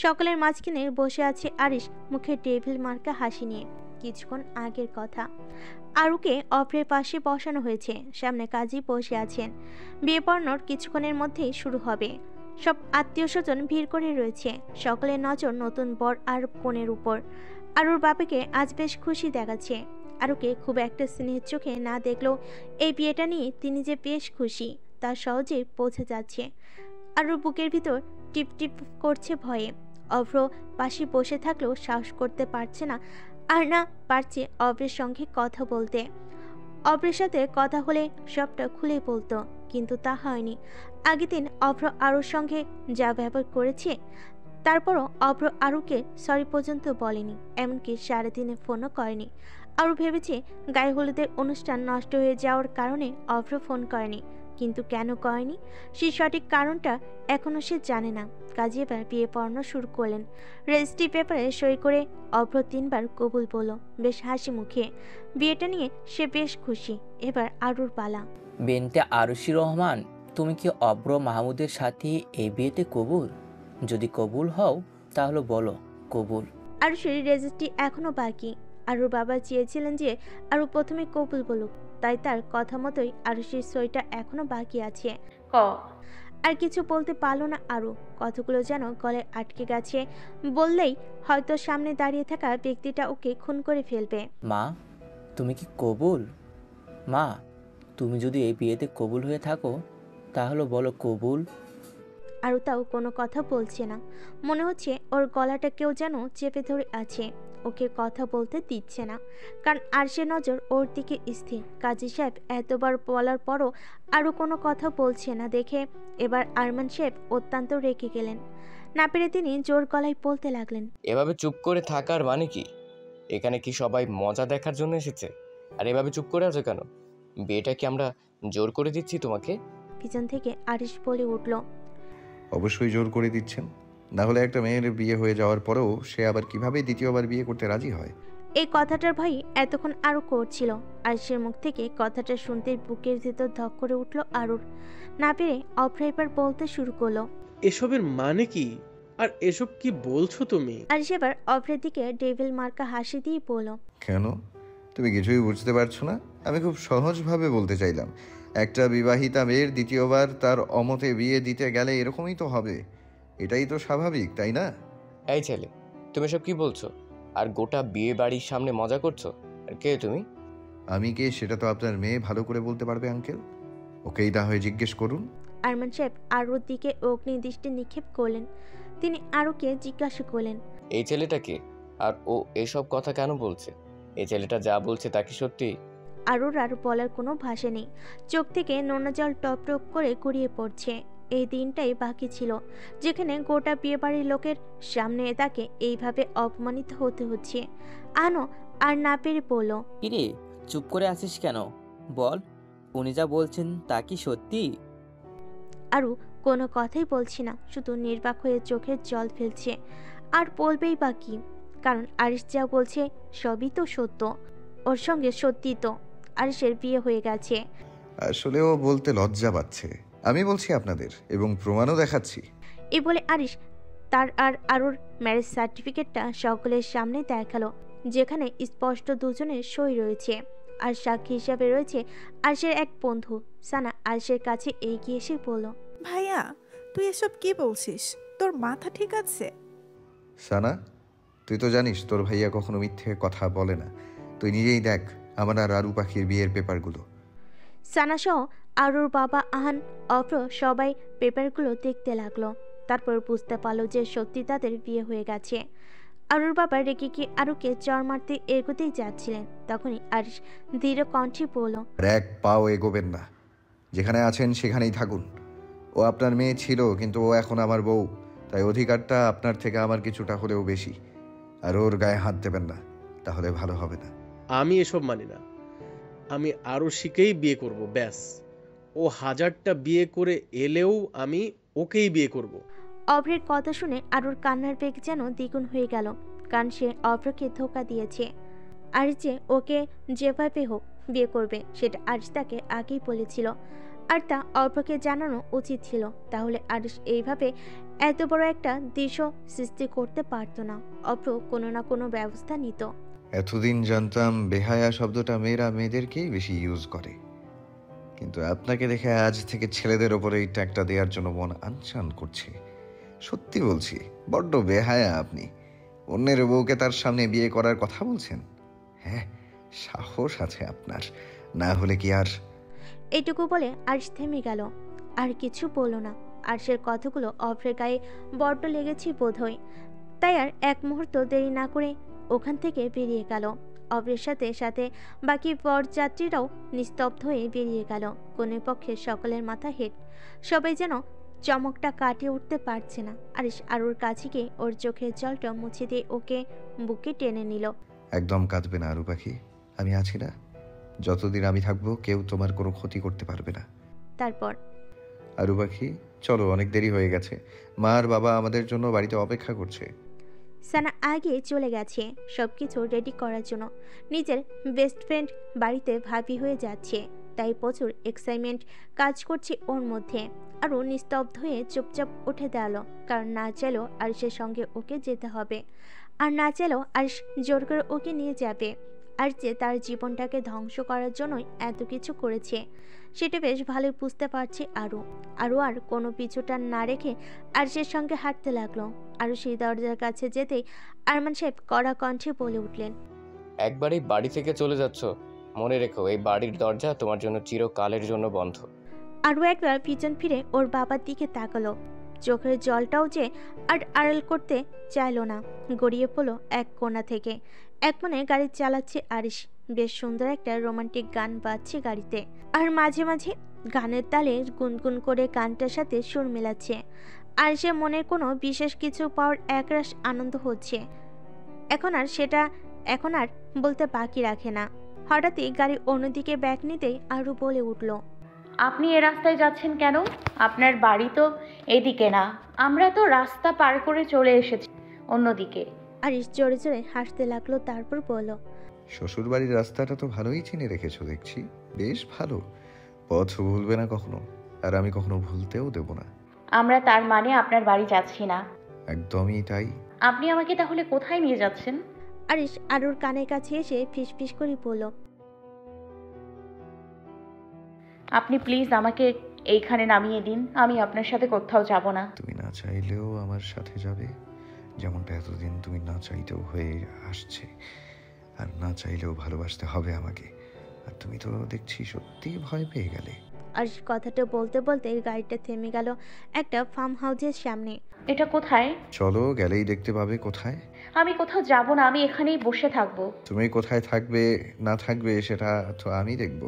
সকলের মাঝখানে বসে আছে আরিশ, মুখে টেবিল মার্কা হাসি নিয়ে। কিছুক্ষণ আগের কথা, আরুকে অভ্রের পাশে বসানো হয়েছে, সামনে কাজী বসে আছেন। বিয়ে পড়ানোর কিছুক্ষণের মধ্যেই শুরু হবে। সব আত্মীয় স্বজন ভিড় করে রয়েছে। সকলের নজর নতুন বর আর কনের উপর। আরুর বাবাকে আজ বেশ খুশি দেখাচ্ছে। আরুকে খুব একটা স্নেহের চোখে না দেখলেও এই বিয়েটা নিয়ে তিনি যে বেশ খুশি তা সহজেই বোঝা যাচ্ছে। আরুর বুকের ভিতর টিপ টিপ করছে ভয়ে। অভ্র পাশে বসে থাকলেও সাহস করতে পারছে না, আর না পারছে অভ্রের সঙ্গে কথা বলতে। অভ্রের সাথে কথা হলে সবটা খুলে বলতো, কিন্তু তা হয়নি। আগের দিন অভ্র আরুর সঙ্গে যা ব্যবহার করেছে, তারপরও অভ্র আরুকে সরি পর্যন্ত বলেনি, এমনকি সারাদিনে ফোনও করেনি। আরু ভেবেছে গায়ে হলুদের অনুষ্ঠান নষ্ট হয়ে যাওয়ার কারণে অভ্র ফোন করেনি, কিন্তু কেন করেনি সেই সঠিক কারণটা এখনও সে জানে না। কাজী এবার বিয়ে পড়ানো শুরু করলেন। রেজিস্ট্রি পেপারে সই করে অভ্র 3 বার কবুল বলল, বেশ হাসি মুখে। বিয়েটা নিয়ে সে বেশ খুশি। এবার আরুর পালা। বিনতে আরুশি রহমান, তুমি কি অব্র মাহমুদের সাথে এই বিয়েতে কবুল? যদি কবুল হও তাহলে বলো কবুল। আরুষির রেজিস্ট্রি এখনো বাকি। আরুর বাবা চেয়েছিলেন যে আরু প্রথমে কবুল বলুক, তাই তার কথা মতোই আরুষির সইটা এখনো বাকি আছে। আর কিছু বলতে পারলো না আরু, কথাগুলো যেন গলে আটকে গেছে। বললেই হয়তো সামনে দাঁড়িয়ে থাকা ব্যক্তিটা ওকে খুন করে ফেলবে। মা, তুমি কি কবুল? মা, তুমি যদি এই বিয়েতে কবুল হয়ে থাকো তাহলে বলো কবুল। আরু তাও কোনো কথা বলছে না। মনে হচ্ছে ওর গলাটা কেউ যেন চেপে ধরে আছে, ওকে কথা বলতে দিচ্ছে না। কারণ আরশের নজর ওর দিকে স্থির। কাজী সাহেব এতবার বলার পরও আরও কোনো কথা বলছে না দেখে এবার আরমান সাহেব অত্যন্ত রেগে গেলেন। না পেরে তিনি জোর গলায় বলতে লাগলেন, এভাবে চুপ করে থাকার মানে কি? এখানে কি সবাই মজা দেখার জন্য এসেছে? আর এভাবে চুপ করে আছো কেন? বিয়েটা কি আমরা জোর করে দিচ্ছি তোমাকে? পিছন থেকে আরিশ বলে উঠল, অবশ্যই জোর করে দিচ্ছেন, না হলে একটা মেয়ের বিয়ে হয়ে যাওয়ার পরেও সে আবার কিভাবে দ্বিতীয়বার বিয়ে করতে রাজি হয়? এই কথাটার ভয় এতক্ষণ আরও করছিল। আরিশের মুখ থেকে কথাটা শুনতে বুকের ভিতর ধক করে উঠল আরুর। না পেরে অভ্র এবার বলতে শুরু করলো, এসবের মানে কি? আর এসব কি বলছো তুমি? আরিশ এবার অভ্রের দিকে ডেভিল মার্কা হাসি দিয়ে বলল, কেন, তুমি কিছুই বুঝতে পারছো না? আমি খুব সহজভাবে বলতে চাইলাম, একটা বিবাহিতা মেয়ের দ্বিতীয়বার তার অমতে বিয়ে দিতে গেলে এরকমই তো হবে। এটাই তো স্বাভাবিক, তাই না? এই ছেলে, তুমি সব কি বলছো? আর গোটা বিয়ে বাড়ির সামনে মজা করছো? আর কে তুমি? আমি কে সেটা তো আপনার মেয়ে ভালো করে বলতে পারবে আঙ্কেল। ওকেই না হয়ে জিজ্ঞেস করুন। আরমান সাহেব আরুর দিকে অগ্নিদৃষ্টি নিক্ষেপ করলেন। তিনি আরুকে জিজ্ঞাসা করলেন, এই ছেলেটা কে? আর ও এসব কথা কেন বলছে? এই ছেলেটা যা বলছে তা কি সত্যি? আরুর আর বলার কোনো ভাষা নেই। চোখ থেকে নোনা জল টপ টপ করে গড়িয়ে পড়ছে। এই দিনটাই বাকি ছিল যেখানে গোটা বিয়েবাড়ির লোকের সামনে তাকে এইভাবে অপমানিত হতে হচ্ছে। আনো আর না পেরে বলল, কিরে, চুপ করে আছিস কেন? বল, উনি যা বলছেন তা কি সত্যি? আরু কোনো কথাই বলছে না, শুধু নির্বাক হয়ে চোখের জল ফেলছে। আর বলবেই বা কি, কারণ আরিশ যা বলছে সবই তো সত্য। ওর সঙ্গে সত্যি তো আরিশের বিয়ে হয়ে গেছে। আসলে ও বলতে লজ্জা পাচ্ছে। আমি বলছি আপনাদের, এবং প্রমাণও দেখাচ্ছি। এই বলে আরিশ তার আর আরুর ম্যারেজ সার্টিফিকেটটা সকলের সামনে দেখালো, যেখানে স্পষ্ট দুজনের সই রয়েছে। আর সাক্ষী হিসাবে রয়েছে আরিশের এক বন্ধু। সানা আরিশের কাছে এগিয়ে এসে বলল, ভাইয়া, তুই এসব কি বলছিস? তোর মাথা ঠিক আছে? সানা, তুই তো জানিস তোর ভাইয়া কখনো মিথ্যে কথা বলে না। তুই নিজেই দেখ আমার আর আরু পাখির বিয়ের পেপারগুলো। সানা সহ আরুর বাবা আহান, অপ্র সবাই পেপারগুলো দেখতে লাগলো। তারপর বুঝতে পারলো যে সত্যি তাদের বিয়ে হয়ে গেছে। আরুর বাবা রেগে গিয়ে আরুকে চড় মারতে এগোতেই যাচ্ছিলেন, তখনই আরিশ দৃঢ় কণ্ঠে বলল, আর এক পাও এগোবেন না। যেখানে আছেন সেখানেই থাকুন। ও আপনার মেয়ে ছিল, কিন্তু ও এখন আমার বউ। তাই অধিকারটা আপনার থেকে আমার কিছুটা হলেও বেশি। আর ওর গায়ে হাত দেবেন না, তাহলে ভালো হবে না। আমি এসব মানি না। আমি আরও শিখেই বিয়ে করব, ব্যাস। ও 1000টা বিয়ে করে এলেও আমি ওকেই বিয়ে করব। অভ্রের কথা শুনে আরুর কান্নার বেগ যেন দ্বিগুণ হয়ে গেল, কারণ সে অভ্রকে ধোকা দিয়েছে। আরিশ যে ওকে যেভাবে হোক বিয়ে করবে সেটা আরিশ তাকে আগেই বলেছিল, আর তা অভ্রকে জানানো উচিত ছিল। তাহলে আরিশ এইভাবে এত বড় একটা দৃশ্য সৃষ্টি করতে পারতো না। অভ্র কোনো না কোনো ব্যবস্থা নিত। এতদিন জানতাম বেহায়া শব্দটা মেয়েরা মেয়েদেরকেই বেশি ইউজ করে, কিন্তু আপনাকে দেখে আজ থেকে ছেলেদের ওপরে এই ট্যাগটা দেওয়ার জন্য মন আনচান করছে। সত্যি বলছি, বড্ড বেহায়া আপনি। অন্যের বউকে তার সামনে বিয়ে করার কথা বলছেন? হ্যাঁ, সাহস আছে আপনার, না হলে কি আর। এইটুকু বলে আরিশ থেমে গেল, আর কিছু বলল না। আরিশের কথাগুলো অভ্রের গায়ে বড্ড লেগেছে বোধহয়, তাই আর এক মুহূর্ত দেরি না করে ওখান থেকে বেরিয়ে গেল। অভ্রের সাথে সাথে বাকি বরযাত্রীরাও নিস্তব্ধ হয়ে বেরিয়ে গেল। কোনের পক্ষে সকলের মাথা হেঁট, সবাই যেন চমকটা কাটিয়ে উঠতে পারছে না। আরিশ আরুর কাছে গিয়ে ওর চোখের জলটা মুছে দিয়ে ওকে বুকে টেনে নিল। একদম কাঁদবে না আরু পাখি, আমি আছি না। যতদিন আমি থাকবো কেউ তোমার কোনো ক্ষতি করতে পারবে না। তারপর, আরু পাখি চলো, অনেক দেরি হয়ে গেছে। মা আর বাবা আমাদের জন্য বাড়িতে অপেক্ষা করছে। সানা আগে চলে গেছে সবকিছু রেডি করার জন্য। নিজের বেস্ট ফ্রেন্ড বাড়িতে ভাবি হয়ে যাচ্ছে, তাই প্রচুর এক্সাইটমেন্ট কাজ করছে ওর মধ্যে। আরও নিস্তব্ধ হয়ে চুপচাপ উঠে দাঁড়ালো, কারণ না চাইলেও আরিশের সঙ্গে ওকে যেতে হবে। আর না চাইলেও আরিশ জোর করে ওকে নিয়ে যাবে। আর যে তার জীবনটাকে ধ্বংস করার জন্যই এত কিছু করেছে সেটা বেশ ভালোই বুঝতে পারছে আরও। আর কোনো পিছুটান না রেখে আরিশের সঙ্গে হাঁটতে লাগলো। আরও সেই দরজার কাছে যেতেই আরমান সাহেব কড়া কণ্ঠে বলে উঠলেন, একবারই বাড়ি থেকে চলে যাচ্ছ, মনে রেখো এই বাড়ির দরজা তোমার জন্য চিরকালের জন্য বন্ধ। আরও একবার পিছন ফিরে ওর বাবার দিকে তাকালো। চোখের জলটাও যে আর আড়াল করতে চাইল না, গড়িয়ে পড়লো এক কোণা থেকে। এক মনে গাড়ি চালাচ্ছে আরিশ। বেশ সুন্দর একটা রোমান্টিক গান বাজছে গাড়িতে, আর মাঝে মাঝে গানের তালে গুনগুন করে গানটার সাথে সুর মেলাচ্ছে। আরিশের মনে কোনো বিশেষ কিছু পাওয়ার একরাশ আনন্দ হচ্ছে। এখন আর বলতে বাকি রাখে না। হঠাৎই গাড়ি অন্যদিকে ব্যাক নিতেই আরও বলে উঠল, আপনি এ রাস্তায় যাচ্ছেন কেন? আপনার বাড়ি তো এদিকে না, আমরা তো রাস্তা পার করে চলে এসেছি অন্যদিকে। আরিশ জোরে জোরে হাসতে লাগলো, তারপর বলল, শ্বশুর বাড়ির রাস্তাটা তো ভালোই চিনে রেখেছো দেখছি, বেশ ভালো। পথ ভুলবে না কখনো, আর আমি কখনো ভুলতেও দেব না। আমরা তার মানে আপনার বাড়ি যাচ্ছি না? একদমই তাই। আপনি আমাকে তাহলে কোথায় নিয়ে যাচ্ছেন? আরিশ আরুর কানের কাছে এসে ফিসফিস করে বলল, আপনি প্লিজ আমাকে এইখানে নামিয়ে দিন, আমি আপনার সাথে কোথাও যাব না। তুমি না চাইলেও আমার সাথে যাবে, যেমনটা এতদিন তুমি না চাইতেও হয়ে আসছে। আর না চাইলেও ভালোবাসতে হবে আমাকে। আর তুমি তো দেখছি সত্যি ভয় পেয়ে গেলে। আর কথাটা বলতে বলতে গাড়িটা থেমে গেল একটা ফার্ম হাউসের সামনে। এটা কোথায়? চলো, গেলেই দেখতে পাবে কোথায়। আমি কোথাও যাব না, আমি এখানেই বসে থাকবো। তুমি কোথায় থাকবে না থাকবে সেটা তো আমি দেখব।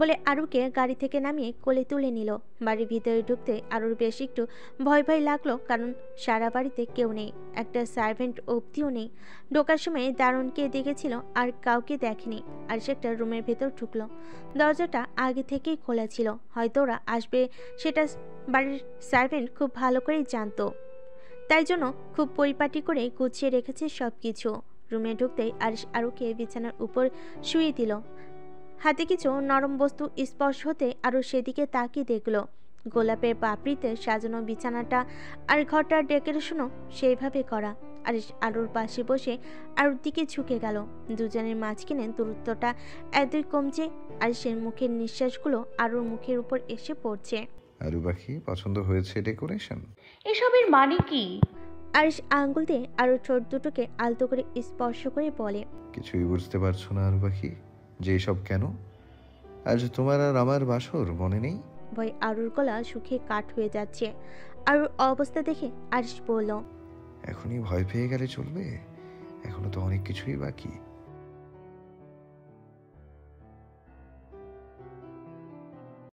বলে আরুকে গাড়ি থেকে নামিয়ে কোলে তুলে নিল। বাড়ির ভিতরে ঢুকতে আরুর বেশ একটু ভয় ভয় লাগলো, কারণ সারা বাড়িতে কেউ নেই, একটা সার্ভেন্ট অবধিও নেই। ঢোকার সময় দারুণকে দেখেছিল আর কাউকে দেখেনি। আর সে একটা রুমের ভেতর ঢুকলো। দরজাটা আগে থেকেই খোলা ছিল, হয়তো ওরা আসবে সেটা বাড়ির সার্ভেন্ট খুব ভালো করেই জানতো। তাই জন্য খুব পরিপাটি করে গুছিয়ে রেখেছে সব কিছু। রুমে ঢুকতেই আরুকে বিছানার উপর শুয়ে দিল। হাতে কিছু নরম বস্তু স্পর্শ হতে আরও সেদিকে তাকিয়ে দেখল। গোলাপের পাপড়িতে সাজানো বিছানাটা আর ঘরটার ডেকোরেশনও সেইভাবে করা। আর আরুর পাশে বসে আরুর দিকে ঝুঁকে গেল। দুজনের মাঝখানে দূরত্বটা এতই কমছে আর সে মুখের নিঃশ্বাসগুলো আরুর মুখের উপর এসে পড়ছে। আরু পাখি, পছন্দ হয়েছে ডেকোরেশন? এসবের মানে কি? আরিশ আঙ্গুল দিয়ে আরুর ঠোঁট দুটোকে আলতো করে স্পর্শ করে বলে, কিছুই বুঝতে পারছো না আরু পাখি, যে এসব কেন? আজ তোমার আর আমার বাসর মনে নেই? ভয় আরুর গলা শুকিয়ে কাঠ হয়ে যাচ্ছে। আরুর অবস্থা দেখে আরিশ বলল, এখনই ভয় পেয়ে গেলে চলবে? এখনো তো অনেক কিছুই বাকি।